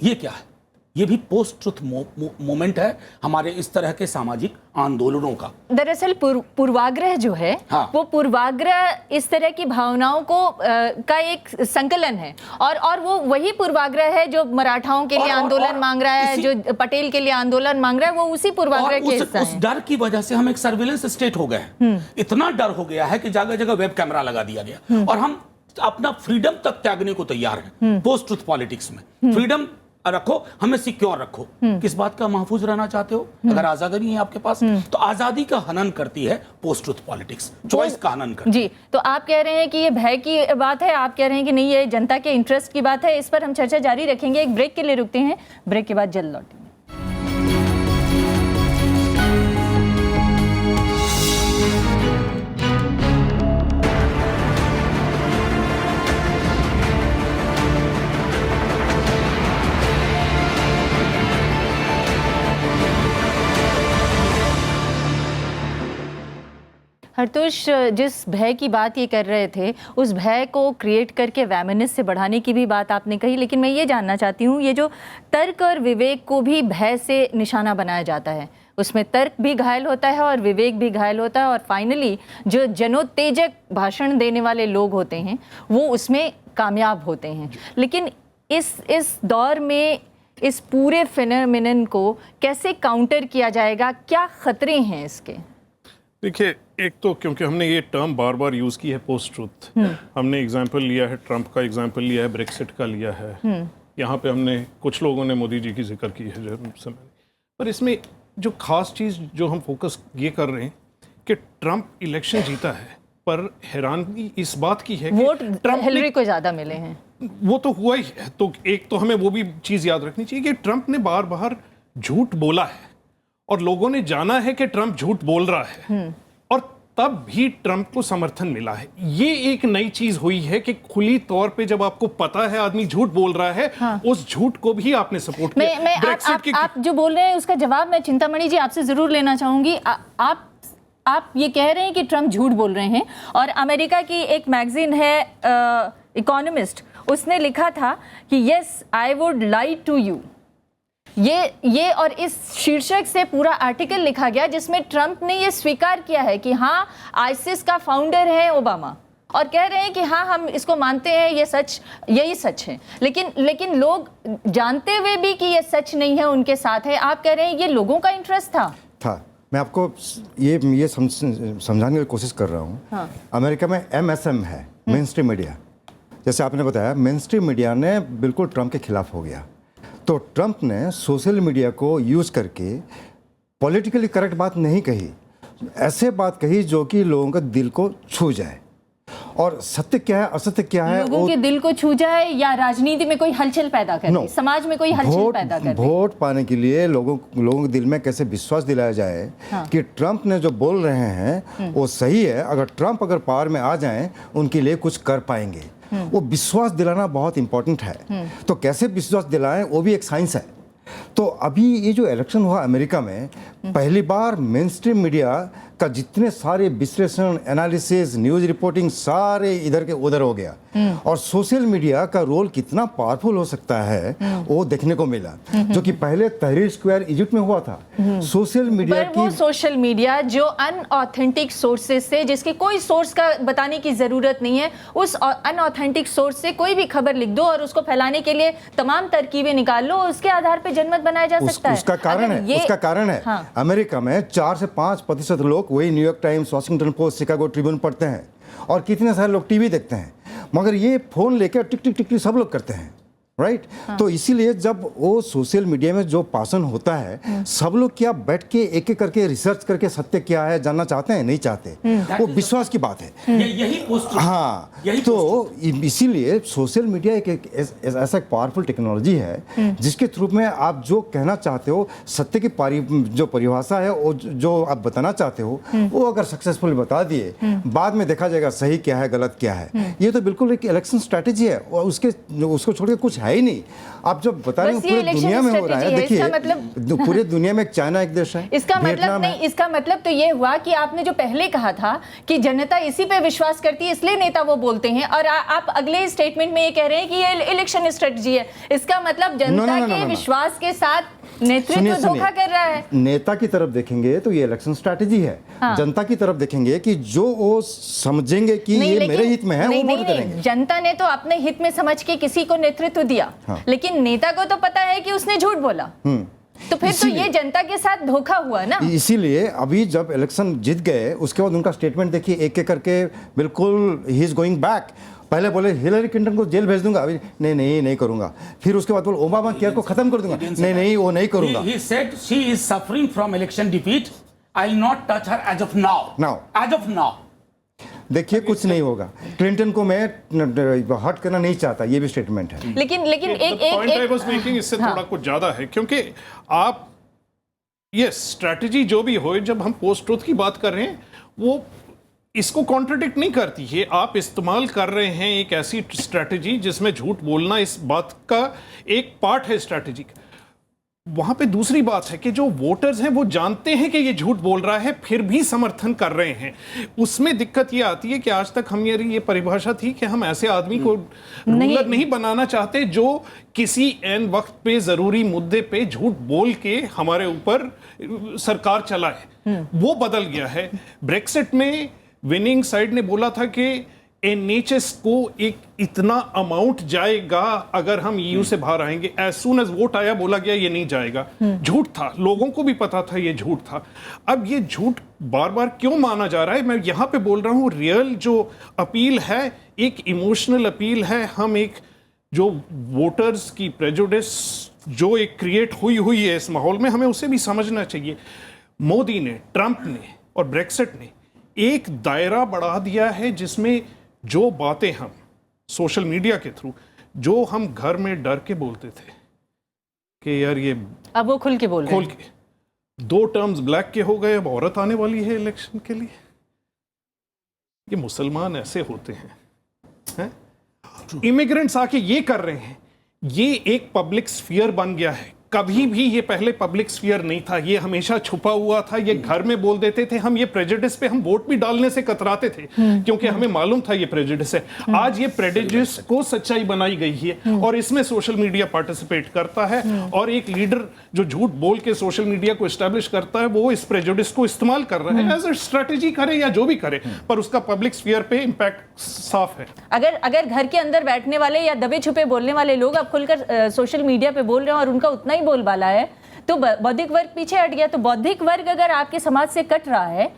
[SPEAKER 3] ये क्या है? ये भी पोस्ट ट्रुथ मोमेंट है हमारे इस तरह के सामाजिक आंदोलनों का।
[SPEAKER 1] दरअसल पूर्वाग्रह जो है, हाँ। वो पूर्वाग्रह इस तरह की भावनाओं को का एक संकलन है, और वो वही पूर्वाग्रह है जो मराठाओं के लिए आंदोलन मांग रहा है, जो पटेल के लिए आंदोलन मांग रहा है, वो उसी पूर्वाग्रह के हिस्सा है।
[SPEAKER 3] उस डर की वजह से हम एक सर्विलेंस स्टेट हो गए हैं। इतना डर हो गया है कि जगह जगह वेब कैमरा लगा दिया गया, और हम अपना फ्रीडम तक त्यागने को तैयार हैं पोस्ट ट्रुथ पॉलिटिक्स में। फ्रीडम रखो, हमें सिक्योर रखो। किस बात का महफूज रहना चाहते हो? अगर आजादी नहीं है आपके पास तो आजादी का हनन करती है पोस्ट ट्रुथ पॉलिटिक्स, चॉइस का हनन करती है।
[SPEAKER 1] जी, तो आप कह रहे हैं कि ये भय की बात है, आप कह रहे हैं कि नहीं ये जनता के इंटरेस्ट की बात है। इस पर हम चर्चा जारी रखेंगे, एक ब्रेक के लिए रुकते हैं, ब्रेक के बाद जल्द लौटेंगे। हरतोष, जिस भय की बात ये कर रहे थे, उस भय को क्रिएट करके वैमनस से बढ़ाने की भी बात आपने कही, लेकिन मैं ये जानना चाहती हूँ, ये जो तर्क और विवेक को भी भय से निशाना बनाया जाता है, उसमें तर्क भी घायल होता है और विवेक भी घायल होता है, और फाइनली जो जनोत्तेजक भाषण देने वाले लोग होते हैं वो उसमें कामयाब होते हैं। लेकिन इस दौर में इस पूरे फिनोमेनन को कैसे काउंटर किया जाएगा, क्या खतरे हैं इसके?
[SPEAKER 5] देखिए, एक तो क्योंकि हमने ये टर्म बार बार यूज़ की है पोस्ट ट्रुथ, हमने एग्जाम्पल लिया है, ट्रंप का एग्जाम्पल लिया है, ब्रेक्सिट का लिया है, यहाँ पे हमने कुछ लोगों ने मोदी जी की जिक्र की है जो समय, पर इसमें जो खास चीज़ जो हम फोकस ये कर रहे हैं कि ट्रंप इलेक्शन जीता है, पर हैरानगी इस बात की है
[SPEAKER 1] वोट
[SPEAKER 5] कि ट्रंप
[SPEAKER 1] हिलरी को ज़्यादा मिले हैं।
[SPEAKER 5] वो तो हुआ ही है, तो एक तो हमें वो भी चीज़ याद रखनी चाहिए कि ट्रंप ने बार बार झूठ बोला है और लोगों ने जाना है कि ट्रंप झूठ बोल रहा है, और तब भी ट्रंप को समर्थन मिला है। ये एक नई चीज हुई है कि खुली तौर पे जब आपको पता है आदमी झूठ बोल रहा है, हाँ। उस झूठ को भी आपने सपोर्ट किया।
[SPEAKER 1] आप जो बोल रहे हैं उसका जवाब मैं चिंतामणि जी आपसे जरूर लेना चाहूंगी। आप ये कह रहे हैं कि ट्रंप झूठ बोल रहे हैं, और अमेरिका की एक मैगजीन है इकोनॉमिस्ट, उसने लिखा था कि yes I would lie to you, ये और इस शीर्षक से पूरा आर्टिकल लिखा गया जिसमें ट्रंप ने ये स्वीकार किया है कि हाँ आईसिस का फाउंडर है ओबामा, और कह रहे हैं कि हाँ हम इसको मानते हैं, यही सच है। लेकिन लोग जानते हुए भी कि ये सच नहीं है उनके साथ है, आप कह रहे हैं ये लोगों का इंटरेस्ट था।
[SPEAKER 7] मैं आपको ये समझाने की कोशिश कर रहा हूँ। हाँ। अमेरिका में MSM है, मेन स्ट्रीम मीडिया, जैसे आपने बताया मेन स्ट्रीम मीडिया ने बिल्कुल ट्रंप के खिलाफ हो गया, तो ट्रंप ने सोशल मीडिया को यूज़ करके पॉलिटिकली करेक्ट बात नहीं कही, ऐसे बात कही जो कि लोगों के दिल को छू जाए, और सत्य क्या है असत्य क्या है,
[SPEAKER 1] लोगों के दिल को छू जाए या राजनीति में कोई हलचल पैदा करे, समाज में कोई हलचल पैदा करे,
[SPEAKER 7] वोट पाने के लिए लोगों के दिल में कैसे विश्वास दिलाया जाए। हाँ। कि ट्रंप ने जो बोल रहे हैं वो सही है, अगर पावर में आ जाएं उनके लिए कुछ कर पाएंगे, वो विश्वास दिलाना बहुत इंपॉर्टेंट है। तो कैसे विश्वास दिलाएं वो भी एक साइंस है। तो अभी ये जो इलेक्शन हुआ अमेरिका में, पहली बार मेन स्ट्रीम मीडिया का जितने सारे विश्लेषण, एनालिसिस, न्यूज रिपोर्टिंग सारे इधर के उधर हो गया, और सोशल मीडिया का रोल कितना पावरफुल हो सकता है वो देखने को मिला, जो कि पहले तहरीर स्क्वायर इजिप्ट में हुआ था। सोशल मीडिया की
[SPEAKER 1] वो सोशल मीडिया जो अनऑथेंटिक सोर्सेज से, जिसके कोई सोर्स का बताने की जरूरत नहीं है, उस अनऑथेंटिक सोर्स से कोई भी खबर लिख दो और उसको फैलाने के लिए तमाम तरकीबें निकाल लो, उसके आधार पर जनमत बनाया जा सकता है।
[SPEAKER 7] उसका कारण है हाँ। अमेरिका में 4 से 5% लोग वही New York times, Washington post, Chicago Tribune पढ़ते हैं, और कितने सारे लोग टीवी देखते हैं, मगर ये फोन लेकर टिक टिक टिक सब लोग करते हैं, राइट। हाँ। तो इसीलिए जब वो सोशल मीडिया में जो भाषण होता है, सब लोग क्या बैठ के एक एक करके रिसर्च करके सत्य क्या है जानना चाहते हैं? नहीं चाहते। वो विश्वास की बात है।
[SPEAKER 3] यही
[SPEAKER 7] हाँ, तो इसीलिए सोशल मीडिया एक ऐसा पावरफुल टेक्नोलॉजी है जिसके थ्रू में आप जो कहना चाहते हो, सत्य की जो परिभाषा है, वो जो आप बताना चाहते हो, वो अगर सक्सेसफुल बता दिए, बाद में देखा जाएगा सही क्या है गलत क्या है। ये तो बिल्कुल एक इलेक्शन स्ट्रैटेजी है, और उसको छोड़ के कुछ है ही नहीं। आप जब बता रहे हैं पूरी दुनिया में हो रहा है, देखिए पूरी दुनिया में चाइना एक देश है,
[SPEAKER 1] इसका मतलब नहीं, इसका मतलब तो ये हुआ कि आपने जो पहले कहा था कि जनता इसी पे विश्वास करती है इसलिए नेता वो बोलते हैं, और आप अगले स्टेटमेंट में ये कह रहे हैं कि ये इलेक्शन स्ट्रेटजी है। इसका मतलब जनता के विश्वास के साथ नेतृत्व धोखा कर रहा है।
[SPEAKER 7] नेता की तरफ देखेंगे तो ये इलेक्शन स्ट्रेटजी है। हाँ। जनता की तरफ देखेंगे कि जो वो समझेंगे कि ये मेरे हित में है, वो वोट करेंगे।
[SPEAKER 1] जनता ने तो अपने हित में समझ के किसी को नेतृत्व दिया। हाँ। लेकिन नेता को तो पता है कि उसने झूठ बोला, तो फिर तो ये जनता के साथ धोखा हुआ ना।
[SPEAKER 7] इसीलिए अभी जब इलेक्शन जीत गए उसके बाद उनका स्टेटमेंट देखिए, एक एक करके बिल्कुल ही इज गोइंग बैक। पहले बोले हिलरी क्लिंटन को जेल भेज दूंगा, अभी नहीं करूंगा। फिर उसके बाद बोले ओबामा केयर को खत्म कर दूंगा, नहीं वो नहीं करूंगा।
[SPEAKER 3] He said she is suffering from election defeat. I'll not touch her as of now. As of now.
[SPEAKER 7] देखिए कुछ नहीं होगा, क्लिंटन को मैं हट करना नहीं चाहता, ये भी स्टेटमेंट है।
[SPEAKER 1] लेकिन
[SPEAKER 5] पॉइंट आई वाज मेकिंग इससे थोड़ा कुछ ज्यादा है, क्योंकि आप ये स्ट्रैटेजी जो भी हो, जब हम पोस्ट ट्रुथ की बात कर रहे हैं वो इसको कॉन्ट्रडिक्ट नहीं करती है। आप इस्तेमाल कर रहे हैं एक ऐसी स्ट्रैटेजी जिसमें झूठ बोलना इस बात का एक पार्ट है स्ट्रैटेजी। वहां पे दूसरी बात है कि जो वोटर्स हैं वो जानते हैं कि ये झूठ बोल रहा है, फिर भी समर्थन कर रहे हैं। उसमें दिक्कत ये आती है कि आज तक हम ये परिभाषा थी कि हम ऐसे आदमी को रूलर नहीं बनाना चाहते जो किसी एन वक्त पे जरूरी मुद्दे पे झूठ बोल के हमारे ऊपर सरकार चलाए। वो बदल गया है। ब्रेक्सिट में विनिंग साइड ने बोला था कि एनएचएस को एक इतना अमाउंट जाएगा अगर हम ईयू से बाहर आएंगे। एज सून एज वोट आया बोला गया ये नहीं जाएगा। झूठ था, लोगों को भी पता था ये झूठ था। अब ये झूठ बार बार क्यों माना जा रहा है? मैं यहां पे बोल रहा हूं रियल जो अपील है एक इमोशनल अपील है। हम एक जो वोटर्स की प्रेजुडिस जो एक क्रिएट हुई है इस माहौल में, हमें उसे भी समझना चाहिए। मोदी ने, ट्रंप ने और ब्रेक्सिट ने एक दायरा बढ़ा दिया है जिसमें जो बातें हम सोशल मीडिया के थ्रू, जो हम घर में डर के बोलते थे कि यार ये,
[SPEAKER 1] अब वो खुल के बोल रहे हैं।
[SPEAKER 5] खोल के 2 टर्म्स ब्लैक के हो गए, अब औरत आने वाली है इलेक्शन के लिए। ये मुसलमान ऐसे होते हैं? इमिग्रेंट्स आके ये कर रहे हैं। ये एक पब्लिक स्फीयर बन गया है। कभी भी ये पहले पब्लिक स्फीयर नहीं था, ये हमेशा छुपा हुआ था। ये घर में बोल देते थे। हम ये प्रेजुडिस पे हम वोट भी डालने से कतराते थे क्योंकि हमें मालूम था ये प्रेजुडिस है। आज ये प्रेजुडिस को सच्चाई बनाई गई है और इसमें सोशल मीडिया पार्टिसिपेट करता है और एक लीडर जो झूठ बोल के सोशल मीडिया को एस्टैब्लिश करता है वो इस प्रेजुडिस को इस्तेमाल कर रहा है। एज ए स्ट्रेटेजी करे या जो भी करे, पर उसका पब्लिक स्फीयर पे इंपैक्ट साफ है।
[SPEAKER 1] अगर घर के अंदर बैठने वाले या दबे छुपे बोलने वाले लोग अब खुलकर सोशल मीडिया पे बोल रहे हैं और उनका उतना ही बोलबाला है, तो बौद्धिक वर्ग पीछे हट गया। तो बौद्धिक वर्ग अगर आपके समाज से कट रहा है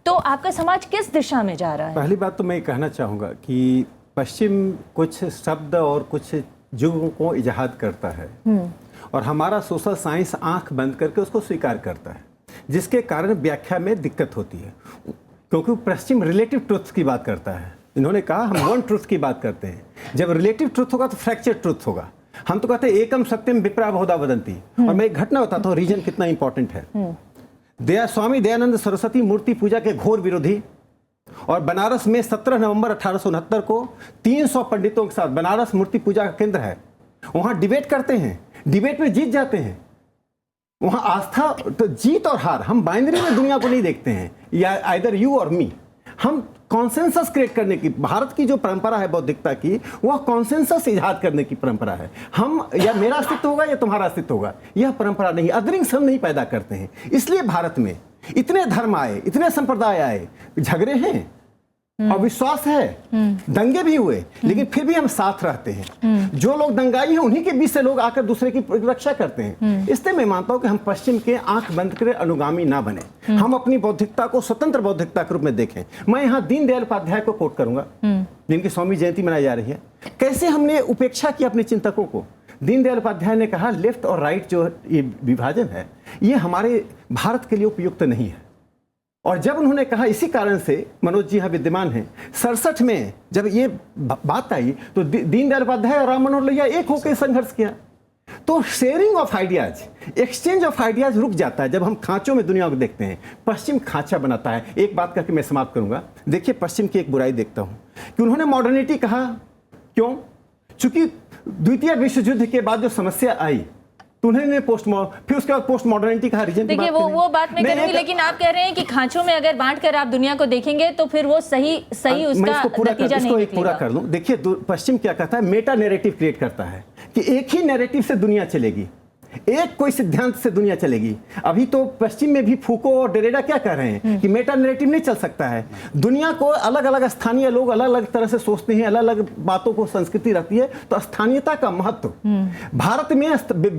[SPEAKER 1] तो आपका समाज किस दिशा में जा रहा है?
[SPEAKER 4] पहली बात तो मैं कहना चाहूँगा कि पश्चिम कुछ शब्द और कुछ युगों को इजाद करता है और हमारा सोशल साइंस आंख बंद करके उसको स्वीकार करता है, जिसके कारण व्याख्या में दिक्कत होती है। क्योंकि पश्चिम रिलेटिव ट्रुथ की बात करता है, इन्होंने कहा हम वन ट्रुथ की बात करते हैं। जब रिलेटिव ट्रुथ होगा तो फ्रैक्चर ट्रुथ होगा। हम तो कहते हैं एकम सत्यम विप्रा बहुधा वदंती। और मैं एक घटना बताता हूँ, रीजन कितना इंपॉर्टेंट है। स्वामी दयानंद सरस्वती मूर्ति पूजा के घोर विरोधी और बनारस में 17 नवंबर 1869 को 300 पंडितों के साथ, बनारस मूर्ति पूजा का केंद्र है, वहां डिबेट करते हैं, डिबेट में जीत जाते हैं। वहां आस्था तो जीत और हार, हम बाइनरी में दुनिया को नहीं देखते हैं, या आइदर यू और मी। हम कॉन्सेंसस क्रिएट करने की, भारत की जो परंपरा है बौद्धिकता की, वह कॉन्सेंसस इजाद करने की परंपरा है। हम या मेरा अस्तित्व होगा या तुम्हारा अस्तित्व होगा, यह परंपरा नहीं, अदरिंग्स हम नहीं पैदा करते हैं। इसलिए भारत में इतने धर्म आए, इतने संप्रदाय आए, झगड़े हैं, अविश्वास है, दंगे भी हुए, लेकिन फिर भी हम साथ रहते हैं। जो लोग दंगाई हैं उन्हीं के बीच से लोग आकर दूसरे की रक्षा करते हैं। इसलिए मैं मानता हूं कि हम पश्चिम के आंख बंद करे अनुगामी ना बने, हम अपनी बौद्धिकता को स्वतंत्र बौद्धिकता के रूप में देखें। मैं यहाँ दीनदयाल उपाध्याय को कोट करूंगा, जिनकी 100वीं जयंती मनाई जा रही है। कैसे हमने उपेक्षा की अपने चिंतकों को। दीनदयाल उपाध्याय ने कहा लेफ्ट और राइट जो ये विभाजन है ये हमारे भारत के लिए उपयुक्त नहीं है। और जब उन्होंने कहा, इसी कारण से मनोज जी यहाँ विद्यमान हैं, 67 में जब ये बात आई तो दीनदयाल उपाध्याय और राम मनोहर लोहिया एक होकर संघर्ष किया। तो sharing of ideas, exchange of ideas रुक जाता है जब हम खांचों में दुनिया को देखते हैं। पश्चिम खांचा बनाता है। एक बात करके मैं समाप्त करूंगा। देखिए, पश्चिम की एक बुराई देखता हूं कि उन्होंने मॉडर्निटी कहा। क्यों? चूंकि द्वितीय विश्व युद्ध के बाद जो समस्या आई तो उन्होंने फिर उसके बाद पोस्ट मॉडर्निटी कहा। रीजन
[SPEAKER 1] देखिए, वो बात मैं करूंगी, लेकिन आप कह रहे हैं कि खांचों में अगर बांट कर आप दुनिया को देखेंगे तो फिर वो सही उसका नतीजा नहीं निकलेगा।
[SPEAKER 4] पूरा कर लूं। देखिए, पश्चिम क्या कहता है, मेटा नैरेटिव क्रिएट करता है कि एक ही नैरेटिव से दुनिया चलेगी, एक कोई सिद्धांत से दुनिया चलेगी। अभी तो पश्चिम में भी फूको और डेरेडा क्या कह रहे हैं कि मेटा नैरेटिव नहीं चल सकता है। दुनिया को अलग अलग स्थानीय लोग अलग अलग तरह से सोचते हैं, अलग अलग बातों को संस्कृति रहती है। तो स्थानीयता का महत्व, भारत में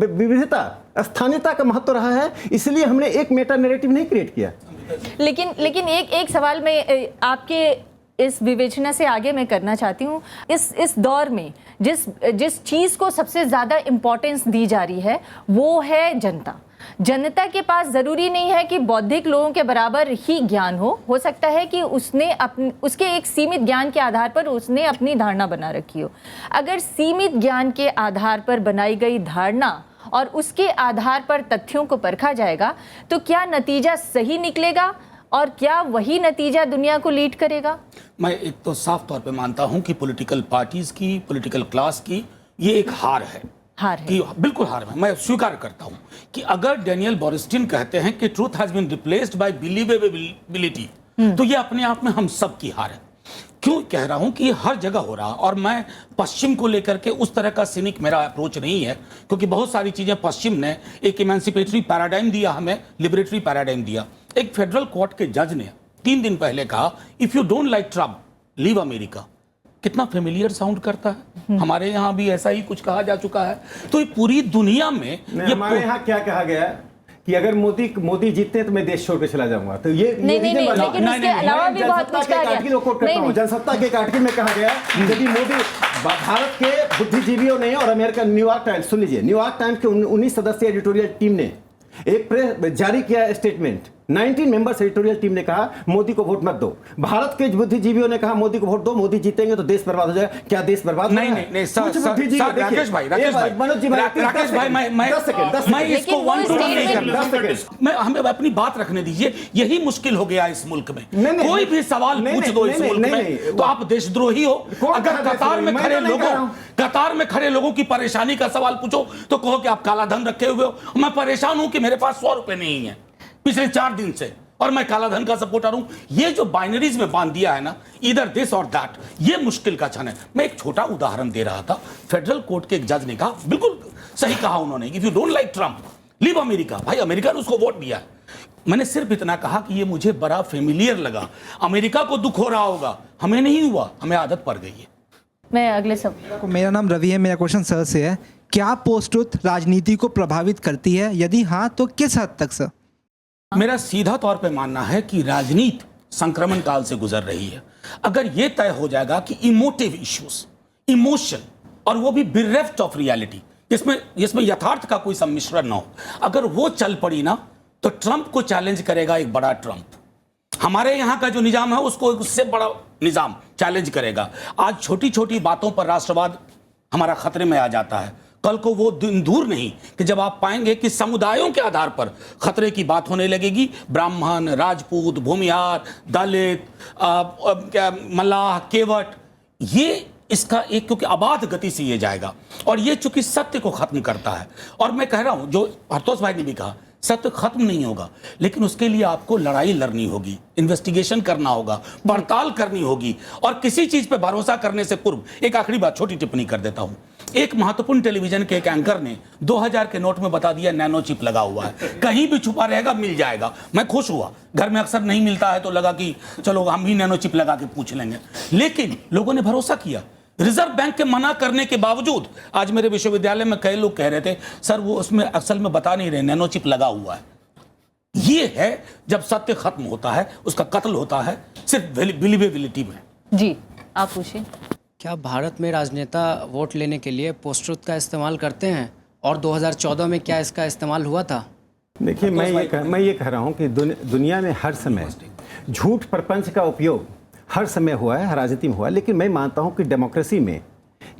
[SPEAKER 4] विविधता, स्थानीयता का महत्व रहा है, इसलिए हमने एक मेटा नैरेटिव नहीं क्रिएट किया।
[SPEAKER 1] लेकिन एक सवाल में आपके इस विवेचना से आगे मैं करना चाहती हूँ, इस दौर में जिस चीज़ को सबसे ज़्यादा इम्पोर्टेंस दी जा रही है वो है जनता। जनता के पास ज़रूरी नहीं है कि बौद्धिक लोगों के बराबर ही ज्ञान हो सकता है कि उसके एक सीमित ज्ञान के आधार पर उसने अपनी धारणा बना रखी हो। अगर सीमित ज्ञान के आधार पर बनाई गई धारणा और उसके आधार पर तथ्यों को परखा जाएगा तो क्या नतीजा सही निकलेगा और क्या वही नतीजा दुनिया को लीड करेगा?
[SPEAKER 3] मैं एक तो साफ तौर पे मानता हूं कि पॉलिटिकल पार्टीज की, पॉलिटिकल क्लास की ये एक हार है कि बिल्कुल हार है। मैं स्वीकार करता हूं कि अगर डेनियल बोरिस्टिन कहते हैं कि truth has been replaced by believability, तो ये अपने आप में हम सब की हार है। क्यों कह रहा हूं कि ये हर जगह हो रहा, और मैं पश्चिम को लेकर के उस तरह का सिनिक मेरा अप्रोच नहीं है, क्योंकि बहुत सारी चीजें पश्चिम ने एक इमेंसिपेटरी पैराडाइम दिया, हमें लिबरेटरी पैराडाइम दिया। एक फेडरल कोर्ट के जज ने 3 दिन पहले कहा, if you don't like Trump leave America. कितना फेमिलियर साउंड करता है, हमारे यहाँ भी ऐसा ही कुछ कहा जा चुका है। तो ये पूरी दुनिया में ये
[SPEAKER 4] हमारे यहाँ क्या कहा गया कि अगर मोदी जीतते हैं तो मैं देश छोड़ के चला जाऊंगा, तो ये
[SPEAKER 1] नहीं, लेकिन उसके अलावा भी बहुत कुछ कहा गया।
[SPEAKER 4] जनसत्ता के एक आर्टिकल में कहा गया यदि मोदी, भारत के बुद्धिजीवियों ने और अमेरिका न्यूयॉर्क टाइम्स, सुन लीजिए, न्यूयॉर्क टाइम्स के 19 सदस्यीय एडिटोरियल टीम ने एक प्रेस जारी किया स्टेटमेंट, 19 मेंबर्स एडिटोरियल टीम ने कहा मोदी को वोट मत दो। भारत के बुद्धिजीवियों ने कहा मोदी को वोट दो, मोदी जीतेंगे तो देश बर्बाद हो जाएगा। क्या देश बर्बाद?
[SPEAKER 3] नहीं, राकेश भाई, मैं इसको वन टू वन नहीं करना। मैं हमें अपनी बात रखने दीजिए। यही मुश्किल हो गया इस मुल्क में। कोई भी सवाल पूछ दो इस मुल्क में तो आप देशद्रोही हो। अगर कतार में खड़े लोगों की परेशानी का सवाल पूछो तो कहो कि आप काला धन रखे हुए हो। मैं परेशान हूं कि मेरे पास 100 रुपए नहीं है पिछले 4 दिन से, और मैं काला धन का सपोर्टर हूं। ये जो बाइनरीज में बांध दिया है ना, इधर दिस और दैट, ये मुश्किल का क्षण है। मैं एक छोटा उदाहरण दे रहा था। फेडरल कोर्ट के एक जज ने कहा, बिल्कुल सही कहा उन्होंने, if you don't like Trump leave America. भाई अमेरिका ने उसको वोट दिया। मैंने सिर्फ इतना कहा कि ये मुझे बड़ा फेमिलियर लगा। अमेरिका को दुख हो रहा होगा, हमें नहीं हुआ, हमें आदत पड़ गई है।
[SPEAKER 1] मैं अगले सब
[SPEAKER 8] मेरा नाम रवि है। मेरा क्वेश्चन सर से है, क्या पोस्ट ट्रुथ राजनीति को प्रभावित करती है? यदि हाँ तो किस हद तक सर?
[SPEAKER 3] मेरा सीधा तौर पे मानना है कि राजनीति संक्रमण काल से गुजर रही है। अगर यह तय हो जाएगा कि इमोटिव इश्यूज, इमोशन, और वो भी bereft ऑफ रियलिटी, जिसमें यथार्थ का कोई सम्मिश्रण ना हो, अगर वो चल पड़ी ना तो ट्रंप को चैलेंज करेगा एक बड़ा ट्रंप। हमारे यहाँ का जो निजाम है उसको उससे बड़ा निजाम चैलेंज करेगा। आज छोटी छोटी बातों पर राष्ट्रवाद हमारा खतरे में आ जाता है। कल को वो दिन दूर नहीं कि जब आप पाएंगे कि समुदायों के आधार पर खतरे की बात होने लगेगी। ब्राह्मण, राजपूत, भूमिहार, दलित, मल्लाह, केवट, ये इसका एक, क्योंकि अबाध गति से ये जाएगा और ये चूंकि सत्य को खत्म करता है। और मैं कह रहा हूं, जो हरतोष भाई ने भी कहा, सत्य खत्म नहीं होगा, लेकिन उसके लिए आपको लड़ाई लड़नी होगी, इन्वेस्टिगेशन करना होगा, पड़ताल करनी होगी, और किसी चीज पे भरोसा करने से पूर्व एक आखिरी बात, छोटी टिप्पणी कर देता हूं। एक महत्वपूर्ण टेलीविजन के एक एंकर ने 2000 के नोट में बता दिया नैनो चिप लगा हुआ है, कहीं भी छुपा रहेगा, मिल जाएगा। मैं खुश हुआ, घर में अक्सर नहीं मिलता है तो लगा कि चलो हम भी नैनो चिप लगा के पूछ लेंगे, लेकिन लोगों ने भरोसा किया। रिजर्व बैंक के मना करने के बावजूद आज मेरे विश्वविद्यालय में कई लोग कह रहे थे, सर वो उसमें असल में बता नहीं रहे, नैनो चिप लगा हुआ है। ये है जब सत्य खत्म होता है, उसका कत्ल होता है सिर्फ बिलीवेबिलिटी में।
[SPEAKER 1] जी आप पूछिए।
[SPEAKER 9] क्या भारत में राजनेता वोट लेने के लिए पोस्ट ट्रुथ का इस्तेमाल करते हैं, और 2014 में क्या इसका इस्तेमाल हुआ था?
[SPEAKER 4] देखिए, मैं ये कह रहा हूँ कि दुनिया में हर समय झूठ प्रपंच का उपयोग हर समय हुआ है, राजनीति में हुआ है, लेकिन मैं मानता हूं कि डेमोक्रेसी में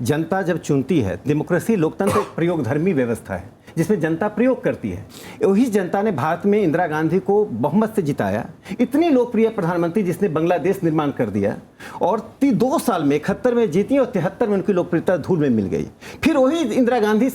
[SPEAKER 4] जनता जब चुनती है, डेमोक्रेसी लोकतंत्र एक प्रयोगधर्मी व्यवस्था है जिसमें जनता प्रयोग करती है। वही जनता ने भारत में इंदिरा गांधी को बहुमत से जिताया, इतनी लोकप्रिय प्रधानमंत्री जिसने बांग्लादेश निर्माण कर दिया, और 2 साल में 71 में जीती और 73 में उनकी लोकप्रियता धूल में मिल गई। फिर वही इंदिरा गांधी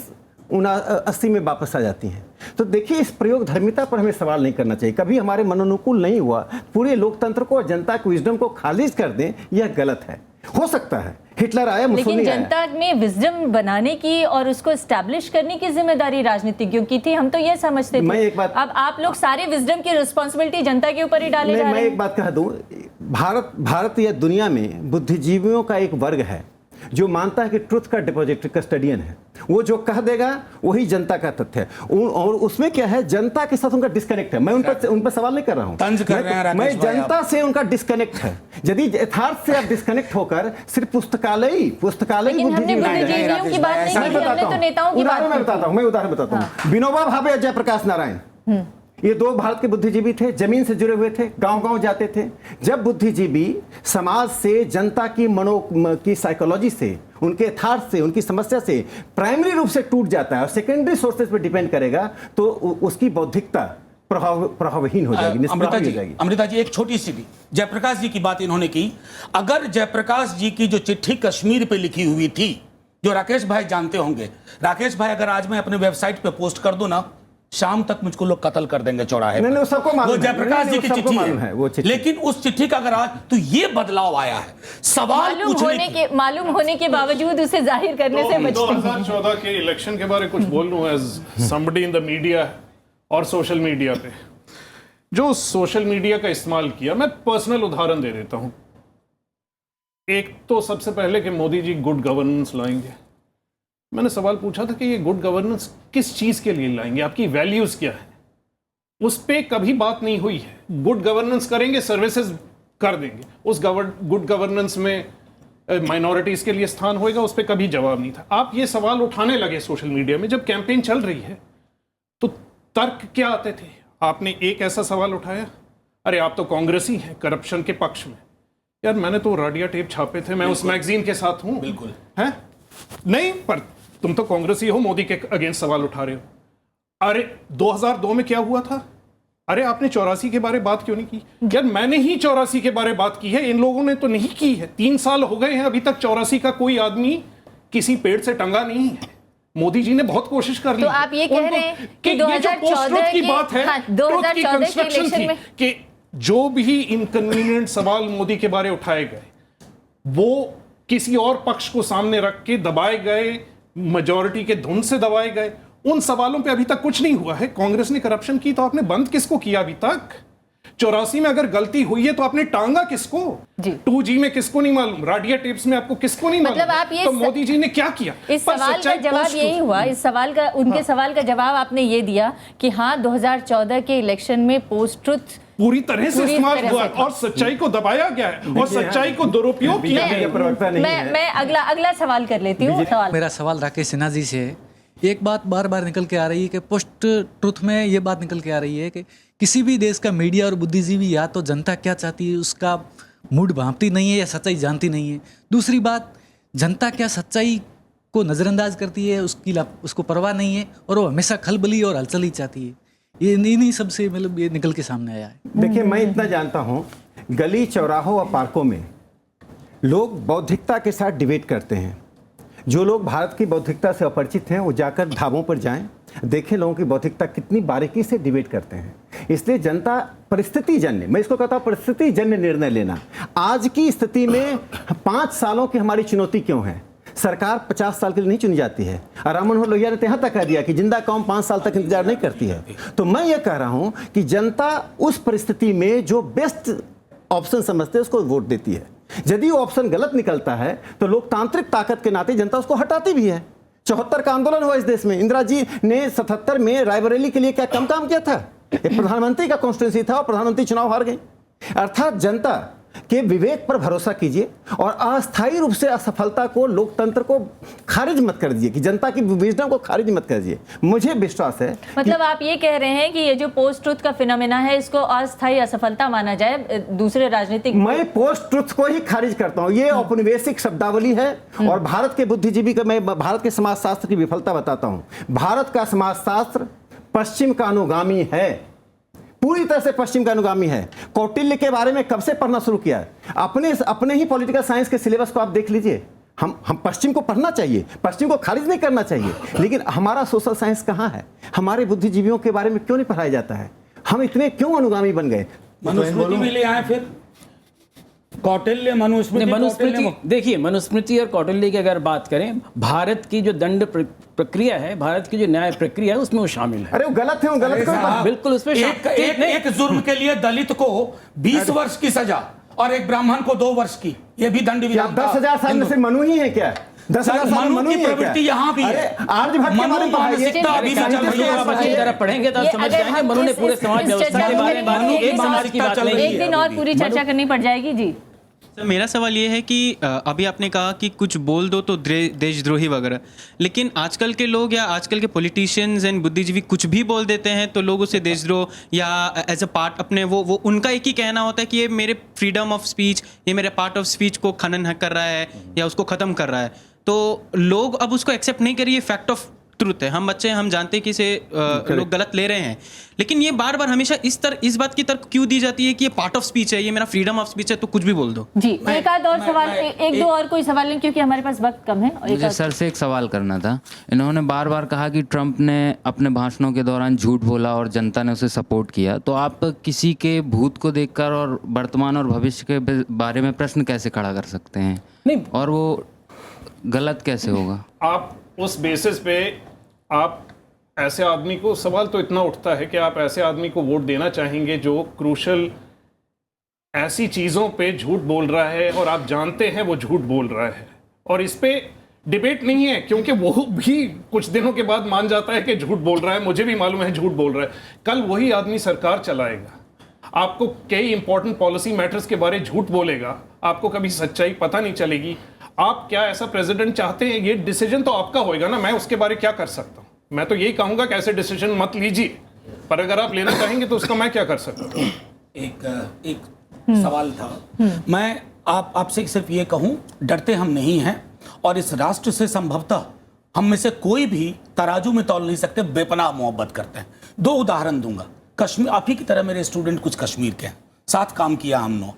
[SPEAKER 4] 80 में वापस आ जाती हैं। तो देखिए, इस प्रयोग धर्मिता पर हमें सवाल नहीं करना चाहिए। कभी हमारे मनोनुकूल नहीं हुआ, पूरे लोकतंत्र को और जनता की विजडम को खारिज कर दें, यह गलत है। हो सकता है हिटलर आया, मुसोलिनी आया,
[SPEAKER 1] लेकिन जनता में विजडम बनाने की और उसको एस्टैब्लिश करने की जिम्मेदारी राजनीतिज्ञों की थी। हम तो ये समझते थे।
[SPEAKER 4] मैं एक बात,
[SPEAKER 1] अब आप लोग सारे विजडम की रिस्पॉन्सिबिलिटी जनता के ऊपर ही डाले जा रहे हैं।
[SPEAKER 4] मैं एक बात कह दूं, भारत या दुनिया में बुद्धिजीवियों का एक वर्ग है जो मानता है कि ट्रुथ का डिपॉजिटरी कस्टडियन है, वो जो कह देगा वही जनता का तथ्य है। और उसमें क्या है, जनता के साथ उनका डिस्कनेक्ट है। मैं उन पर सवाल नहीं कर रहा हूं,
[SPEAKER 3] तंज कर रहे हैं राकेश
[SPEAKER 4] मैं
[SPEAKER 3] भाई
[SPEAKER 4] जनता से उनका डिस्कनेक्ट है। यदि यथार्थ से आप डिस्कनेक्ट होकर सिर्फ पुस्तकालय
[SPEAKER 1] लेकिन हमने बुद्धिजीवियों की बात नहीं की, हमने तो नेताओं की बात की।
[SPEAKER 4] मैं उदाहरण बताता हूँ। विनोबा भावे और जयप्रकाश नारायण, ये दो भारत के बुद्धिजीवी थे, जमीन से जुड़े हुए थे, गांव-गांव जाते थे। जब बुद्धिजीवी समाज से, जनता की की साइकोलॉजी से, उनके यथार्थ से, उनकी समस्या से प्राइमरी रूप से टूट जाता है और सेकेंडरी सोर्सेज पर डिपेंड करेगा, तो उसकी बौद्धिकता प्रभावहीन हो जाएगी, निष्प्रभावी हो जाएगी।
[SPEAKER 3] अमृता जी, एक छोटी सी भी जयप्रकाश जी की बात इन्होंने की। अगर जयप्रकाश जी की जो चिट्ठी कश्मीर पे लिखी हुई थी, जो राकेश भाई जानते होंगे, राकेश भाई अगर आज मैं अपने वेबसाइट पे पोस्ट कर दूं ना, शाम तक मुझको लोग कत्ल कर देंगे चौराहे पर।
[SPEAKER 4] नहीं, सबको मालूम
[SPEAKER 3] वो जयप्रकाश जी की चिट्ठी
[SPEAKER 4] है वो चिट्ठी।
[SPEAKER 3] लेकिन उस चिट्ठी का अगर आज तो ये बदलाव आया है, सवाल
[SPEAKER 1] मालूम होने के बावजूद उसे जाहिर करने से बचते हैं।
[SPEAKER 5] 2014 के इलेक्शन के बारे में कुछ बोल लूं as somebody in the media और सोशल मीडिया पे, जो सोशल मीडिया का इस्तेमाल किया, मैं पर्सनल उदाहरण दे देता हूं। एक तो सबसे पहले कि मोदी जी गुड गवर्नेंस लाएंगे। मैंने सवाल पूछा था कि ये गुड गवर्नेंस किस चीज के लिए लाएंगे, आपकी वैल्यूज क्या है? उस पे कभी बात नहीं हुई है। गुड गवर्नेंस करेंगे, सर्विसेज कर देंगे, उस गुड गवर्नेंस में माइनॉरिटीज के लिए स्थान होएगा, उस पर कभी जवाब नहीं था। आप ये सवाल उठाने लगे सोशल मीडिया में, जब कैंपेन चल रही है तो तर्क क्या आते थे? आपने एक ऐसा सवाल उठाया, अरे आप तो कांग्रेसी हैं करप्शन के पक्ष में। यार मैंने तो राडिया टेप छापे थे, मैं उस मैगजीन के साथ हूं।
[SPEAKER 3] बिल्कुल
[SPEAKER 5] है नहीं, पर तुम तो कांग्रेसी हो, मोदी के अगेंस्ट सवाल उठा रहे हो। अरे 2002 में क्या हुआ था? अरे आपने 84 के बारे बात क्यों नहीं की? यार मैंने ही 84 के बारे बात की है, इन लोगों ने तो नहीं की है। 3 साल हो गए हैं, अभी तक 84 का कोई आदमी किसी पेड़ से टंगा नहीं है। मोदी जी ने बहुत कोशिश कर ली।
[SPEAKER 1] तो आप ये कह रहे हैं कि
[SPEAKER 5] 2014 की बात है,
[SPEAKER 1] 2014 के इलेक्शन में
[SPEAKER 5] कि जो भी इनकन्वीनियंट सवाल मोदी के बारे उठाए गए, वो किसी और पक्ष को सामने रख के दबाए गए, मेजॉरिटी के धुन से दबाए गए। उन सवालों पे अभी तक कुछ नहीं हुआ है। कांग्रेस ने करप्शन की तो आपने बंद किसको किया अभी तक? 84 में अगर गलती हुई है तो आपने टांगा किसको? 2G में किसको नहीं मालूम? राडिया टेप्स में आपको किसको नहीं मालूम?
[SPEAKER 1] मतलब आप ये
[SPEAKER 5] तो मोदी जी ने क्या किया?
[SPEAKER 1] इस सवाल का जवाब यही हुआ, इस सवाल का, उनके सवाल का जवाब आपने ये दिया कि हाँ 2014 के इलेक्शन में पोस्ट ट्रुथ
[SPEAKER 5] पूरी तरह से इस्तेमाल हुआ और सच्चाई को दबाया गया है और सच्चाई को दुरुपयोग किया गया।
[SPEAKER 1] मैं अगला सवाल कर लेती हूँ।
[SPEAKER 9] मेरा सवाल राकेश सिन्हा जी से है। एक बात बार बार निकल के आ रही है कि पोस्ट ट्रुथ में ये बात निकल के आ रही है कि किसी भी देश का मीडिया और बुद्धिजीवी या तो जनता क्या चाहती है उसका मूड भांपती नहीं है या सच्चाई जानती नहीं है। दूसरी बात, जनता क्या सच्चाई को नज़रअंदाज करती है, उसको परवाह नहीं है और वो हमेशा खलबली और हलचल ही चाहती है। ये इन्हीं सबसे मतलब ये निकल के सामने आया है।
[SPEAKER 4] देखिए, मैं इतना जानता हूँ, गली चौराहों और पार्कों में लोग बौद्धिकता के साथ डिबेट करते हैं। जो लोग भारत की बौद्धिकता से अपरिचित हैं वो जाकर ढाबों पर जाएं, देखें लोगों की बौद्धिकता कितनी बारीकी से डिबेट करते हैं। इसलिए जनता परिस्थिति जन्य, मैं इसको कहता हूँ परिस्थिति जन्य निर्णय लेना। आज की स्थिति में 5 सालों की हमारी चुनौती क्यों है? सरकार 50 साल के लिए नहीं चुनी जाती है। राम मनोहर लोहिया ने यहाँ तक कह दिया कि जिंदा कौम 5 साल तक इंतजार नहीं करती है। तो मैं ये कह रहा हूँ कि जनता उस परिस्थिति में जो बेस्ट ऑप्शन समझते हैं उसको वोट देती है। यदि वो ऑप्शन गलत निकलता है तो लोकतांत्रिक ताकत के नाते जनता उसको हटाती भी है। 74 का आंदोलन हुआ इस देश में। इंदिरा जी ने 77 में रायबरेली के लिए क्या कम काम किया था? एक प्रधानमंत्री का कॉन्स्टिट्यूंसी था और प्रधानमंत्री चुनाव हार गई। अर्थात जनता के विवेक पर भरोसा कीजिए और अस्थायी रूप से असफलता को, लोकतंत्र को खारिज मत कर दीजिए, कि जनता की विजडम को खारिज मत कर दीजिए। मुझे विश्वास है। मतलब
[SPEAKER 1] आप ये कह रहे हैं कि ये जो पोस्ट ट्रुथ का फिनोमेना है इसको अस्थायी असफलता माना जाए दूसरे राजनीतिक? मैं
[SPEAKER 4] पोस्ट ट्रुथ को ही खारिज करता हूँ। ये औपनिवेशिक शब्दावली है और भारत के बुद्धिजीवी का, मैं भारत के समाजशास्त्र की विफलता बताता हूँ। भारत का समाजशास्त्र पश्चिम का अनुगामी है, पूरी तरह से पश्चिम का अनुगामी है। कौटिल्य के बारे में कब से पढ़ना शुरू किया है? अपने ही पॉलिटिकल साइंस के सिलेबस को आप देख लीजिए। हम पश्चिम को पढ़ना चाहिए, पश्चिम को खारिज नहीं करना चाहिए, लेकिन हमारा सोशल साइंस कहाँ है? हमारे बुद्धिजीवियों के बारे में क्यों नहीं पढ़ाया जाता है? हम इतने क्यों अनुगामी बन गए?
[SPEAKER 3] मनुस्मृति में ले आए, फिर कौटिल्य मनुस्मृति।
[SPEAKER 6] देखिए, मनुस्मृति और कौटिल्य की अगर बात करें, भारत की जो दंड प्रक्रिया है, भारत की जो न्याय प्रक्रिया है, उसमें वो शामिल है।
[SPEAKER 4] अरे वो गलत है, वो गलत है।
[SPEAKER 6] बिल्कुल उसमें
[SPEAKER 3] एक जुर्म के लिए दलित को 20 वर्ष की सजा और एक ब्राह्मण को 2 वर्ष की, ये भी दंड
[SPEAKER 4] क्या
[SPEAKER 3] विधान था।
[SPEAKER 4] 10,000 साल में से मनु ही है क्या? 10,000 साल में
[SPEAKER 3] मनु की प्रवृत्ति यहाँ भी है।
[SPEAKER 4] आर्यभट्ट के बारे में
[SPEAKER 3] मानसिकता अभी भी चल रही है।
[SPEAKER 6] अच्छी तरह पढ़ेंगे तो
[SPEAKER 1] ये
[SPEAKER 6] समझ
[SPEAKER 1] अगर
[SPEAKER 6] जाएंगे
[SPEAKER 1] हम
[SPEAKER 6] मनु ने
[SPEAKER 1] इस-
[SPEAKER 6] पूरे
[SPEAKER 1] इस-
[SPEAKER 6] समाज
[SPEAKER 1] इस
[SPEAKER 6] व्यवस्था
[SPEAKER 1] चर्चा
[SPEAKER 6] के बारे
[SPEAKER 1] में
[SPEAKER 6] में बात की,
[SPEAKER 1] एक
[SPEAKER 6] एक
[SPEAKER 1] दिन और-
[SPEAKER 6] मानसिकता चल रही है।
[SPEAKER 1] एक दिन और पूरी चर्चा करनी पड़ जाएगी जी।
[SPEAKER 10] सर मेरा सवाल ये है कि अभी आपने कहा कि कुछ बोल दो तो देशद्रोही वगैरह, लेकिन आजकल के लोग या आजकल के पॉलिटिशियंस एंड बुद्धिजीवी कुछ भी बोल देते हैं तो लोग उसे देशद्रोह या एज अ पार्ट अपने वो उनका एक ही कहना होता है कि ये मेरे फ्रीडम ऑफ स्पीच, ये मेरे पार्ट ऑफ स्पीच को खनन कर रहा है या उसको ख़त्म कर रहा है। तो लोग अब उसको एक्सेप्ट नहीं करिए, फैक्ट ऑफ ट्रुथ है, हम बच्चे हैं, हम जानते हैं कि इसे लोग गलत ले रहे हैं, लेकिन ये बार बार हमेशा इस बात की तर्क क्यों दी जाती है कि ये पार्ट ऑफ स्पीच है, ये मेरा फ्रीडम ऑफ स्पीच है, तो कुछ भी बोल दो।
[SPEAKER 1] जी एक आध और सवाल, एक दो और कोई सवाल नहीं क्योंकि हमारे पास वक्त कम है। और एक
[SPEAKER 11] मुझे
[SPEAKER 1] आध-
[SPEAKER 11] सर से एक सवाल करना था। इन्होंने बार बार कहा कि ट्रंप ने अपने भाषणों के दौरान झूठ बोला और जनता ने उसे सपोर्ट किया, तो आप किसी के भूत को देखकर और वर्तमान और भविष्य के बारे में प्रश्न कैसे खड़ा कर सकते हैं?
[SPEAKER 6] नहीं।
[SPEAKER 11] और वो गलत कैसे होगा?
[SPEAKER 5] आप उस बेसिस पे आप ऐसे आदमी को, सवाल तो इतना उठता है कि आप ऐसे आदमी को वोट देना चाहेंगे जो क्रूशल ऐसी चीज़ों पे झूठ बोल रहा है और आप जानते हैं वो झूठ बोल रहा है, और इस पे डिबेट नहीं है क्योंकि वो भी कुछ दिनों के बाद मान जाता है कि झूठ बोल रहा है, मुझे भी मालूम है झूठ बोल रहा है। कल वही आदमी सरकार चलाएगा, आपको कई इंपॉर्टेंट पॉलिसी मैटर्स के बारे झूठ बोलेगा, आपको कभी सच्चाई पता नहीं चलेगी। आप क्या ऐसा प्रेसिडेंट चाहते हैं, ये डिसीजन तो आपका होएगा ना, मैं उसके बारे क्या कर सकता हूँ? मैं तो यही कहूंगा कि ऐसे डिसीजन मत लीजिए, पर अगर आप लेना चाहेंगे तो उसका मैं क्या कर सकता हूँ?
[SPEAKER 3] एक सवाल था, मैं आपसे सिर्फ ये कहूं, डरते हम नहीं हैं और इस राष्ट्र से संभवतः हम में से कोई भी तराजू में तौल नहीं सकते, बेपनाह मोहब्बत करते हैं। 2 उदाहरण दूंगा। कश्मीर, आप ही की तरह मेरे स्टूडेंट कुछ कश्मीर के हैं, साथ काम किया हमने।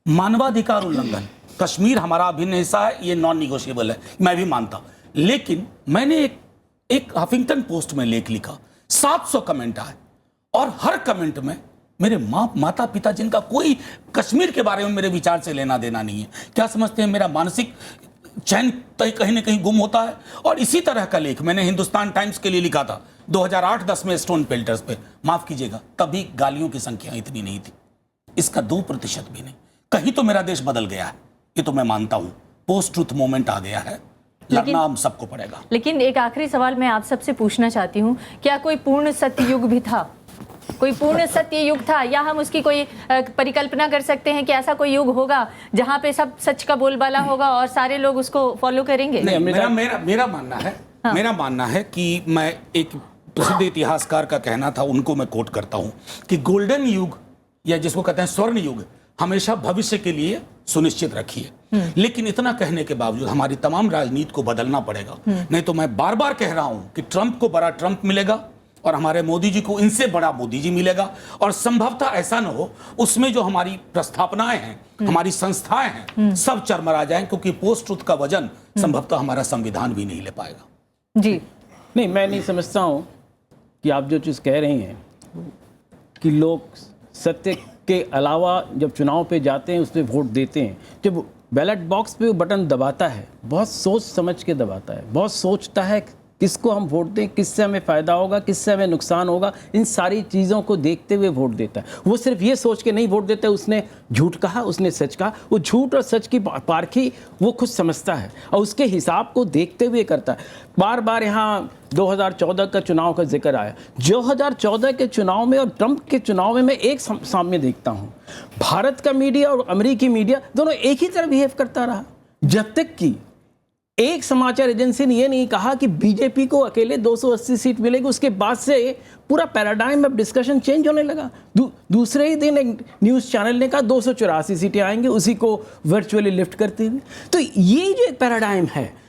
[SPEAKER 3] मानवाधिकार उल्लंघन, कश्मीर हमारा अभिन्न हिस्सा है, ये नॉन निगोशिएबल है, मैं भी मानता हूं। लेकिन मैंने एक हफिंगटन पोस्ट में लेख लिखा, 700 कमेंट आए और हर कमेंट में मेरे माता पिता, जिनका कोई कश्मीर के बारे में मेरे विचार से लेना देना नहीं है, क्या समझते हैं मेरा मानसिक चैन कहीं ना कहीं गुम होता है। और इसी तरह का लेख मैंने हिंदुस्तान टाइम्स के लिए लिखा था 2008-10 में स्टोन पेल्टर्स पे, माफ कीजिएगा तभी गालियों की संख्या इतनी नहीं थी, इसका 2% भी नहीं। कहीं तो मेरा देश बदल गया है, ये तो मैं मानता हूं, पोस्ट ट्रुथ मोमेंट आ गया है, लड़ना हम सबको पड़ेगा।
[SPEAKER 1] लेकिन एक आखिरी सवाल मैं आप सबसे पूछना चाहती हूँ, क्या कोई पूर्ण सत्य युग भी था? कोई पूर्ण सत्य युग था, या हम उसकी कोई परिकल्पना कर सकते हैं कि ऐसा कोई युग होगा जहां पे सब सच का बोलबाला होगा और सारे लोग उसको फॉलो करेंगे?
[SPEAKER 3] नहीं, मेरा मानना है, मेरा मानना है कि मैं एक प्रसिद्ध इतिहासकार का कहना था, उनको मैं कोट करता हूं कि गोल्डन युग या जिसको कहते हैं स्वर्ण युग हमेशा भविष्य के लिए सुनिश्चित रखिए। लेकिन इतना कहने के बावजूद हमारी तमाम राजनीति को बदलना पड़ेगा, नहीं तो मैं बार बार कह रहा हूं कि ट्रंप को बड़ा ट्रंप मिलेगा और हमारे मोदी जी को इनसे बड़ा मोदी जी मिलेगा, और संभवतः ऐसा न हो उसमें जो हमारी प्रस्थापनाएं हैं, हमारी संस्थाएं हैं, सब चरमरा जाएं, क्योंकि पोस्ट ट्रुथ का वजन संभवतः हमारा संविधान भी नहीं ले पाएगा।
[SPEAKER 1] जी
[SPEAKER 6] नहीं, मैं नहीं समझता हूँ कि आप जो चीज़ कह रही हैं कि लोग सत्य के अलावा जब चुनाव पे जाते हैं उसमें वोट देते हैं, जब बैलेट बॉक्स पे वो बटन दबाता है बहुत सोच समझ के दबाता है, बहुत सोचता है किसको हम वोट दें, किससे हमें फ़ायदा होगा, किससे हमें नुकसान होगा, इन सारी चीज़ों को देखते हुए वोट देता है। वो सिर्फ ये सोच के नहीं वोट देता है उसने झूठ कहा, उसने सच कहा, वो झूठ और सच की पारखी वो खुद समझता है और उसके हिसाब को देखते हुए करता है। बार बार यहाँ 2014 का चुनाव का जिक्र आया, 2014 के चुनाव में और ट्रंप के चुनाव में मैं एक सामने देखता हूँ, भारत का मीडिया और अमेरिकी मीडिया दोनों एक ही तरह बिहेव करता रहा, जब तक कि एक समाचार एजेंसी ने ये नहीं कहा कि बीजेपी को अकेले 280 सीट मिलेगी। उसके बाद से पूरा पैराडाइम ऑफ डिस्कशन चेंज होने लगा। दूसरे ही दिन एक न्यूज़ चैनल ने कहा 284 सीटें आएंगी, उसी को वर्चुअली लिफ्ट करते हुए। तो ये जो एक पैराडाइम है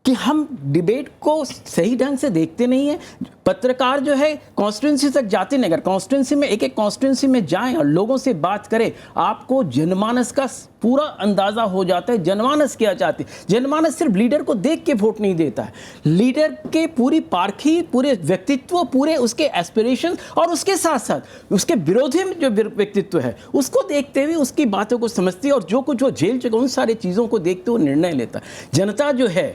[SPEAKER 6] कि हम डिबेट को सही ढंग से देखते नहीं हैं। पत्रकार जो है कॉन्स्टिट्यूंसी तक जाते नहीं, अगर कॉन्स्टिट्यूंसी में एक कॉन्स्टिट्यूंसी में जाएं और लोगों से बात करें, आपको जनमानस का पूरा अंदाज़ा हो जाता है जनमानस क्या चाहती है। जनमानस सिर्फ लीडर को देख के वोट नहीं देता है, लीडर के पूरी पारखी, पूरे व्यक्तित्व, पूरे उसके एस्पिरेशन और उसके साथ साथ उसके विरोधी में जो व्यक्तित्व है उसको देखते हुए उसकी बातों को समझती है और जो कुछ वो झेल चुका उन सारी चीज़ों को देखते हुए निर्णय लेता है। जनता जो है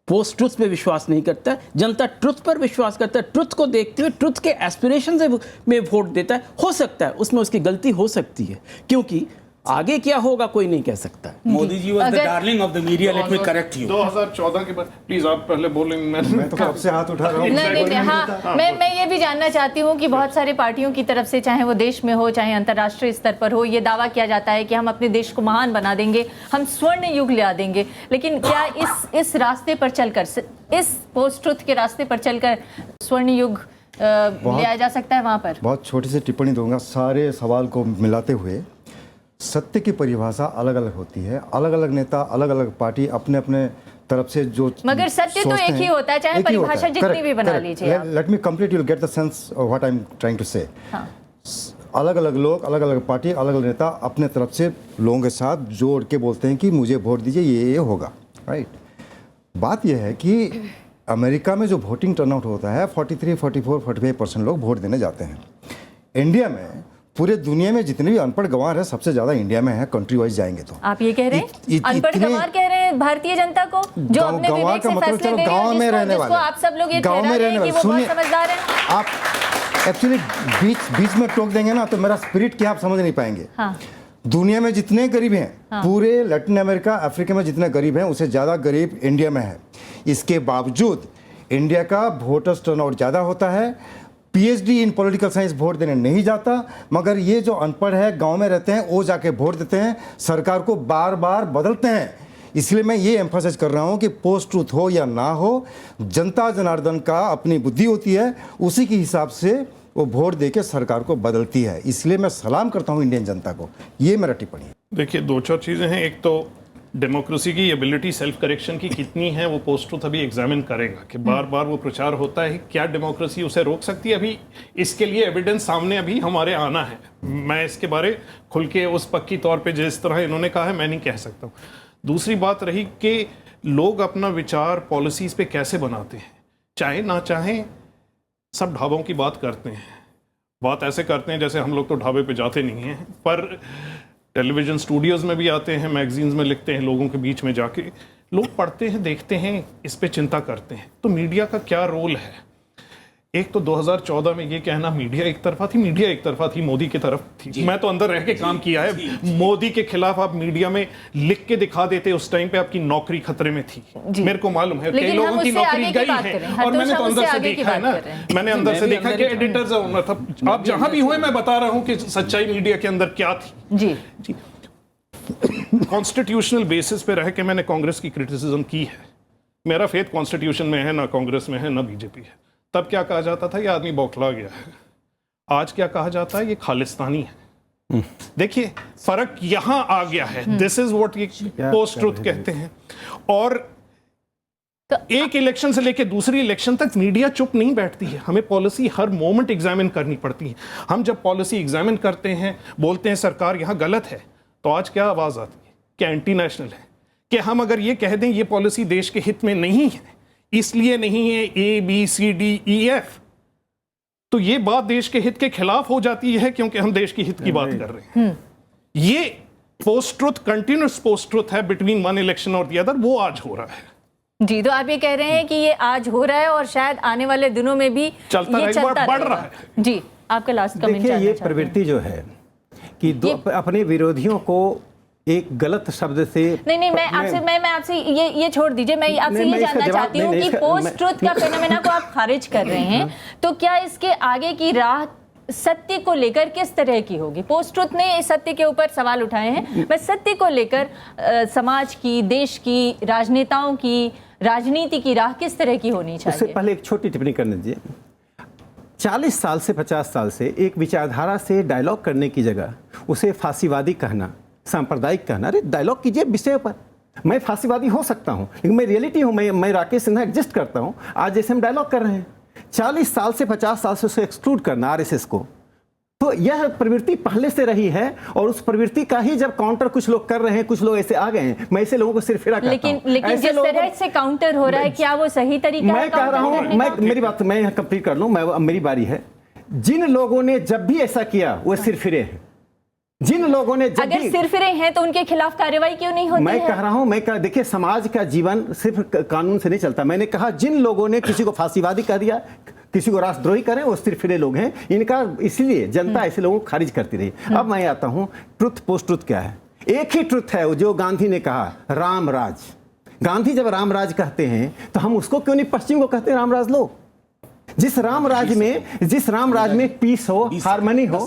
[SPEAKER 6] पोस्ट ट्रुथ पे विश्वास नहीं करता है, जनता ट्रुथ पर विश्वास करता है, ट्रुथ को देखते हुए ट्रुथ के एस्पिरेशन से में वोट देता है। हो सकता है उसमें उसकी गलती हो सकती है, क्योंकि आगे क्या होगा कोई नहीं कह सकता।
[SPEAKER 3] मोदी जी वाज द
[SPEAKER 1] अगर-
[SPEAKER 3] darling of the media, let me correct you.
[SPEAKER 5] 2014 के बाद प्लीज आप पहले बोलें।
[SPEAKER 7] मैं तो कब से हाथ उठा रहा हूँ।
[SPEAKER 1] नहीं, हाँ, मैं ये भी जानना चाहती हूँ कि बहुत सारे पार्टियों की तरफ से, चाहे वो देश में हो चाहे अंतर्राष्ट्रीय स्तर पर हो, ये दावा किया जाता है कि हम अपने देश को महान बना देंगे, हम स्वर्ण युग ला देंगे। लेकिन क्या इस रास्ते पर चलकर, इस पोस्ट ट्रुथ के रास्ते पर चलकर स्वर्ण युग लिया जा सकता है वहाँ पर?
[SPEAKER 7] बहुत छोटी सी टिप्पणी दूंगा। सारे सवाल को मिलाते हुए सत्य की परिभाषा अलग अलग होती है। अलग अलग नेता, अलग अलग पार्टी अपने अपने तरफ से जो
[SPEAKER 1] मगर सत्य तो एक ही होता है, चाहे परिभाषा जितनी भी बना लीजिए आप।
[SPEAKER 7] Let me complete, you will get the sense of what I am trying to say. अलग अलग लोग, अलग अलग पार्टी, अलग अलग नेता अपने तरफ से लोगों के साथ जोड़ के बोलते हैं कि मुझे वोट दीजिए, ये होगा, राइट। बात यह है कि अमेरिका में जो वोटिंग टर्नआउट होता है 43, 44, 45% लोग वोट देने जाते हैं। इंडिया में, पूरे दुनिया में जितने भी अनपढ़ गंवार है सबसे ज्यादा इंडिया में है, कंट्री वाइज जाएंगे तो।
[SPEAKER 1] आप ये कह रहे हैं अनपढ़ गंवार कह रहे हैं भारतीय जनता को, जो अपने विवेक से फैसले ले रहे हैं,
[SPEAKER 7] गांव में रहने
[SPEAKER 1] जिसको
[SPEAKER 7] वाले,
[SPEAKER 1] आप सब लोग ये
[SPEAKER 7] गांव
[SPEAKER 1] ठहरा
[SPEAKER 7] में
[SPEAKER 1] रहे
[SPEAKER 7] रहने
[SPEAKER 1] हैं कि
[SPEAKER 7] वाले।
[SPEAKER 1] वो बहुत
[SPEAKER 7] सुनिए,
[SPEAKER 1] समझदार हैं।
[SPEAKER 7] आप एक्चुअली बीच में टोक देंगे ना तो मेरा स्पिरिट क्या आप समझ नहीं पाएंगे।
[SPEAKER 1] हाँ।
[SPEAKER 7] दुनिया में जितने गरीब हैं, पूरे लैटिन अमेरिका, अफ्रीका में जितने गरीब हैं उससे ज़्यादा गरीब इंडिया में है। इसके बावजूद इंडिया का वोटर्स टर्नआउट ज़्यादा होता है। PhD in political science vote देने नहीं जाता, मगर ये जो अनपढ़ है, गांव में रहते हैं, वो जाके वोट देते हैं, सरकार को बार बार बदलते हैं। इसलिए मैं ये एम्फसाइज कर रहा हूँ कि पोस्ट ट्रूथ हो या ना हो, जनता जनार्दन का अपनी बुद्धि होती है, उसी के हिसाब से वो वोट देके सरकार को बदलती है। इसलिए मैं सलाम करता हूँ इंडियन जनता को। ये मेरा टिप्पणी है।
[SPEAKER 5] देखिए, दो चार चीज़ें हैं। एक तो डेमोक्रेसी की एबिलिटी सेल्फ करेक्शन की कितनी है, वो पोस्ट ट्रूथ अभी एग्जामिन करेगा कि बार बार वो प्रचार होता है, क्या डेमोक्रेसी उसे रोक सकती है। अभी इसके लिए एविडेंस सामने अभी हमारे आना है। मैं इसके बारे खुल के उस पक्की तौर पे जिस तरह इन्होंने कहा है मैं नहीं कह सकता हूँ। दूसरी बात रही कि लोग अपना विचार पॉलिसीज़ पे कैसे बनाते हैं, चाहे ना चाहें सब ढाबों की बात करते हैं, बात ऐसे करते हैं जैसे हम लोग तो ढाबे पे जाते नहीं हैं, पर टेलीविज़न स्टूडियोज़ में भी आते हैं, मैगजीन्स में लिखते हैं, लोगों के बीच में जाके लोग पढ़ते हैं, देखते हैं, इस पे चिंता करते हैं। तो मीडिया का क्या रोल है? एक तो 2014 में ये कहना मीडिया एक तरफा थी, मीडिया एक तरफा थी, मोदी की तरफ थी। मैं तो अंदर रह के काम किया है। मोदी के खिलाफ आप मीडिया में लिख के दिखा देते, उस टाइम पे आपकी नौकरी खतरे में थी। मेरे को मालूम है कई लोगों की नौकरी गई है, और मैंने तो अंदर से देखा है ना, मैंने अंदर से देखा कि एडिटर्स था। आप जहां भी हुए मैं बता रहा हूं कि सच्चाई मीडिया के अंदर क्या थी। जी कॉन्स्टिट्यूशनल बेसिस पे रह के मैंने कांग्रेस की क्रिटिसिज्म की है। मेरा फेथ कॉन्स्टिट्यूशन में है, ना कांग्रेस में है, ना बीजेपी है। तब क्या कहा जाता था, ये आदमी बौखला गया है। आज क्या कहा जाता है, ये खालिस्तानी है। देखिए फर्क यहां आ गया है। दिस इज व्हाट ये पोस्ट ट्रुथ कहते हैं। और एक इलेक्शन से लेकर दूसरी इलेक्शन तक मीडिया चुप नहीं बैठती है। हमें पॉलिसी हर मोमेंट एग्जामिन करनी पड़ती है। हम जब पॉलिसी एग्जामिन करते हैं, बोलते हैं सरकार यहां गलत है, तो आज क्या आवाज आती है, क्या एंटी नेशनल है, कि हम अगर ये कह दें ये पॉलिसी देश के हित में नहीं है, इसलिए नहीं है ABCDEF, तो ये बात देश के हित के खिलाफ हो जाती है, क्योंकि हम देश के हित की बात कर रहे हैं। ये post truth, continuous post truth है बिटवीन वन इलेक्शन और दी अदर, वो आज हो रहा है।
[SPEAKER 1] जी, तो आप ये कह रहे हैं कि ये आज हो रहा है और शायद आने वाले दिनों में भी
[SPEAKER 5] चलता रहेगा, बढ़ रहा है।
[SPEAKER 1] जी, आपका लास्ट कमेंट।
[SPEAKER 4] देखिए, ये प्रवृत्ति जो है कि अपने विरोधियों को एक गलत शब्द से
[SPEAKER 1] नहीं, मैं आपसे ये छोड़ दीजिए। मैं आपसे ये जानना चाहती हूँ कि पोस्ट ट्रुथ का फेनोमेना को आप खारिज कर रहे हैं, तो क्या इसके आगे की राह सत्य को लेकर किस तरह की होगी? पोस्ट ट्रुथ ने सत्य के ऊपर सवाल उठाए हैं, मैं सत्य को लेकर समाज की, देश की, राजनेताओं की, राजनीति की राह किस तरह की होनी चाहिए?
[SPEAKER 4] उससे पहले एक छोटी टिप्पणी करने दीजिए। 40 साल से 50 साल से एक विचारधारा से डायलॉग करने की जगह उसे फांसीवादी कहना, सांप्रदायिक कहना। अरे डायलॉग कीजिए विषय पर। मैं फांसीवादी हो सकता हूं, लेकिन मैं रियलिटी हूं, मैं राकेश सिन्हा एग्जिस्ट करता हूं। आज जैसे हम डायलॉग कर रहे हैं, 40 साल से 50 साल से उसे एक्सक्लूड करना, आरएसएस को, तो यह प्रवृत्ति पहले से रही है। और उस प्रवृत्ति का ही जब काउंटर कुछ लोग कर रहे हैं, कुछ लोग ऐसे आ गए हैं, मैं ऐसे लोगों को सिर्फ फिरा कहता हूं।
[SPEAKER 1] लेकिन जिस तरह से काउंटर हो रहा है, क्या वो सही तरीका है?
[SPEAKER 4] मैं कह रहा हूं, मेरी बात मैं यहाँ कंप्लीट कर लूं, मेरी बारी है। जिन लोगों ने जब भी ऐसा किया वो सिर्फ फिरे हैं। जिन लोगों ने जब
[SPEAKER 1] अगर सिर फिरे हैं तो उनके खिलाफ कार्रवाई क्यों नहीं होती?
[SPEAKER 4] मैं कह रहा हूं, देखिए समाज का जीवन सिर्फ कानून से नहीं चलता। मैंने कहा जिन लोगों ने किसी को फांसीवादी कह दिया, किसी को राष्ट्रद्रोही करें, वो सिर्फ फिरे लोग हैं। इनका इसलिए जनता ऐसे लोगों को खारिज करती रही। अब मैं आता हूँ ट्रुथ पोस्ट ट्रुथ क्या है। एक ही ट्रुथ है जो गांधी ने कहा, राम राज। गांधी जब राम राज कहते हैं तो हम उसको क्यों नहीं पश्चिम को कहते हैं राम राज लोग? जिस राम राज में पीस हो, हार्मनी हो,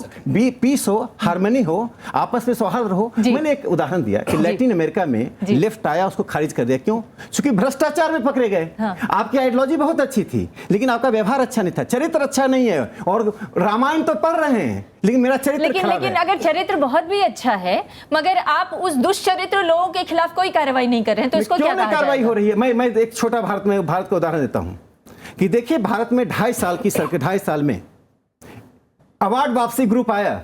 [SPEAKER 4] पीस हो, हार्मनी हो, आपस में सौहार्द हो। मैंने एक उदाहरण दिया कि लैटिन अमेरिका में लेफ्ट आया, उसको खारिज कर दिया। क्यों? क्योंकि भ्रष्टाचार में पकड़े गए। आपकी आइडियोलॉजी बहुत अच्छी थी लेकिन आपका व्यवहार अच्छा नहीं था, चरित्र अच्छा नहीं है। और रामायण तो पढ़ रहे हैं लेकिन मेरा चरित्र खराब है।
[SPEAKER 1] लेकिन अगर चरित्र बहुत भी अच्छा है मगर आप उस दुष्चरित्र लोगों के खिलाफ कोई कार्रवाई नहीं कर रहे हैं तो इसको क्या कहा
[SPEAKER 4] कार्रवाई हो रही है? मैं एक छोटा भारत का उदाहरण देता हूं कि देखिए, भारत में 2.5 साल में अवार्ड वापसी ग्रुप आया,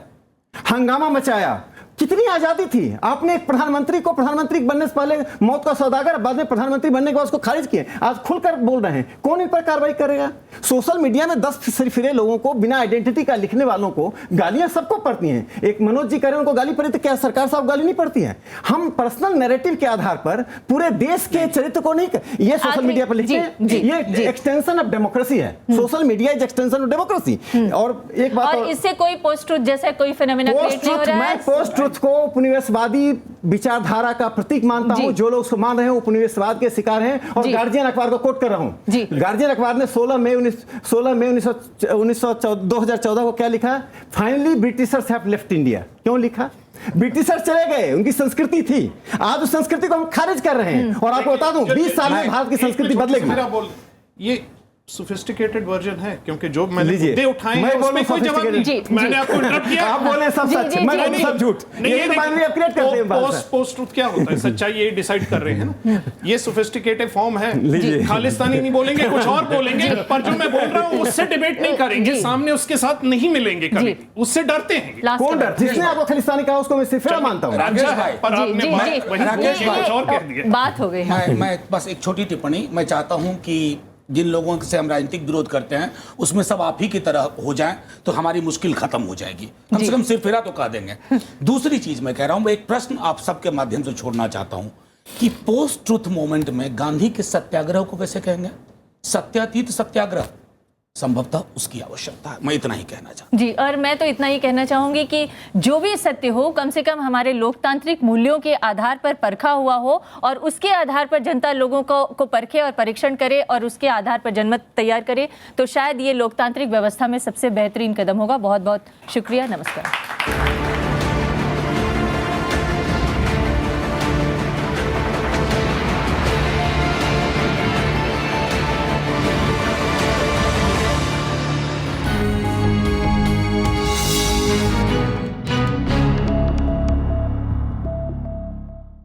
[SPEAKER 4] हंगामा मचाया। कितनी आजादी थी। आपने एक प्रधानमंत्री बनने से पहले मौत का सौदागर, बाद में प्रधानमंत्री बनने के बाद उसको खारिज किए। आज खुलकर बोल रहे हैं। कौन इन पर कार्रवाई करेगा? सोशल मीडिया में 10 सिरफिरे लोगों को, बिना आइडेंटिटी का लिखने वालों को गालियां सबको पड़ती हैं। एक मनोज जी कह रहे हैं उनको गाली पड़ी, तो क्या सरकार साहब गाली नहीं पड़ती है? हम पर्सनल नैरेटिव के आधार पर पूरे देश के चरित्र को नहीं, ये सोशल मीडिया पर लिखते हैं। ये एक्सटेंशन ऑफ डेमोक्रेसी है। Social media is extension of democracy. और एक बात,
[SPEAKER 1] और इससे कोई पोस्ट ट्रुथ जैसा कोई फिनोमेना क्रिएट नहीं हो रहा है।
[SPEAKER 4] पोस्ट ट्रुथ को उपनिवेशवादी विचारधारा का प्रतीक मानता हूं। जो लोग उसको मान रहे हैं उपनिवेशवाद के शिकार हैं। और गार्जियन अखबार को कोट कर रहा हूं। गार्जियन अखबार ने 16 मई 2014 को क्या लिखा? Finally Britishers have left India. क्यों लिखा? ब्रिटिशर्स चले गए, उनकी संस्कृति थी। आज उस संस्कृति को हम खारिज कर रहे हैं। और आपको बता दूं 20 साल में भारत की संस्कृति बदलेगी।
[SPEAKER 5] ये सोफिस्टिकेटेड वर्जन है क्योंकि जो मैंने मुद्दे उठाए हैं उसमें कोई जवाब नहीं। मैंने आपको इंटरप्ट किया,
[SPEAKER 4] आप बोले सब सच, मैं बोलूं सब झूठ। ये बाइनरी अपग्रेड करते हैं।
[SPEAKER 5] पोस्ट ट्रुथ क्या होता है? सच्चाई ये डिसाइड कर रहे हैं ना। ये सोफिस्टिकेटेड फॉर्म है। खालिस्तानी नहीं बोलेंगे, कुछ और बोलेंगे, पर जो मैं बोल रहा हूं उससे डिबेट नहीं करेंगे, सामने उसके साथ नहीं मिलेंगे कभी, उससे डरते हैं।
[SPEAKER 4] कौन डर? जिसने आपको खालिस्तानी कहा उसको मैं सिर्फ मानता हूं।
[SPEAKER 3] राकेश भाई,
[SPEAKER 5] पर आपने कुछ और कह दिया।
[SPEAKER 1] बात हो गई।
[SPEAKER 3] मैं बस एक छोटी टिप्पणी मैं चाहता हूं कि जिन लोगों से हम राजनीतिक विरोध करते हैं उसमें सब आप ही की तरह हो जाएं तो हमारी मुश्किल खत्म हो जाएगी। कम से कम सिरफिरा तो कह देंगे। दूसरी चीज मैं कह रहा हूं, मैं एक प्रश्न आप सबके माध्यम से छोड़ना चाहता हूं कि पोस्ट ट्रुथ मूवमेंट में गांधी के सत्याग्रह को कैसे कहेंगे? सत्यातीत सत्याग्रह, संभवतः उसकी आवश्यकता है। मैं इतना ही कहना चाहता हूं।
[SPEAKER 1] जी, और मैं तो इतना ही कहना चाहूंगी कि जो भी सत्य हो कम से कम हमारे लोकतांत्रिक मूल्यों के आधार पर परखा हुआ हो और उसके आधार पर जनता लोगों को परखे और परीक्षण करे और उसके आधार पर जनमत तैयार करे तो शायद ये लोकतांत्रिक व्यवस्था में सबसे बेहतरीन कदम होगा। बहुत बहुत शुक्रिया। नमस्कार।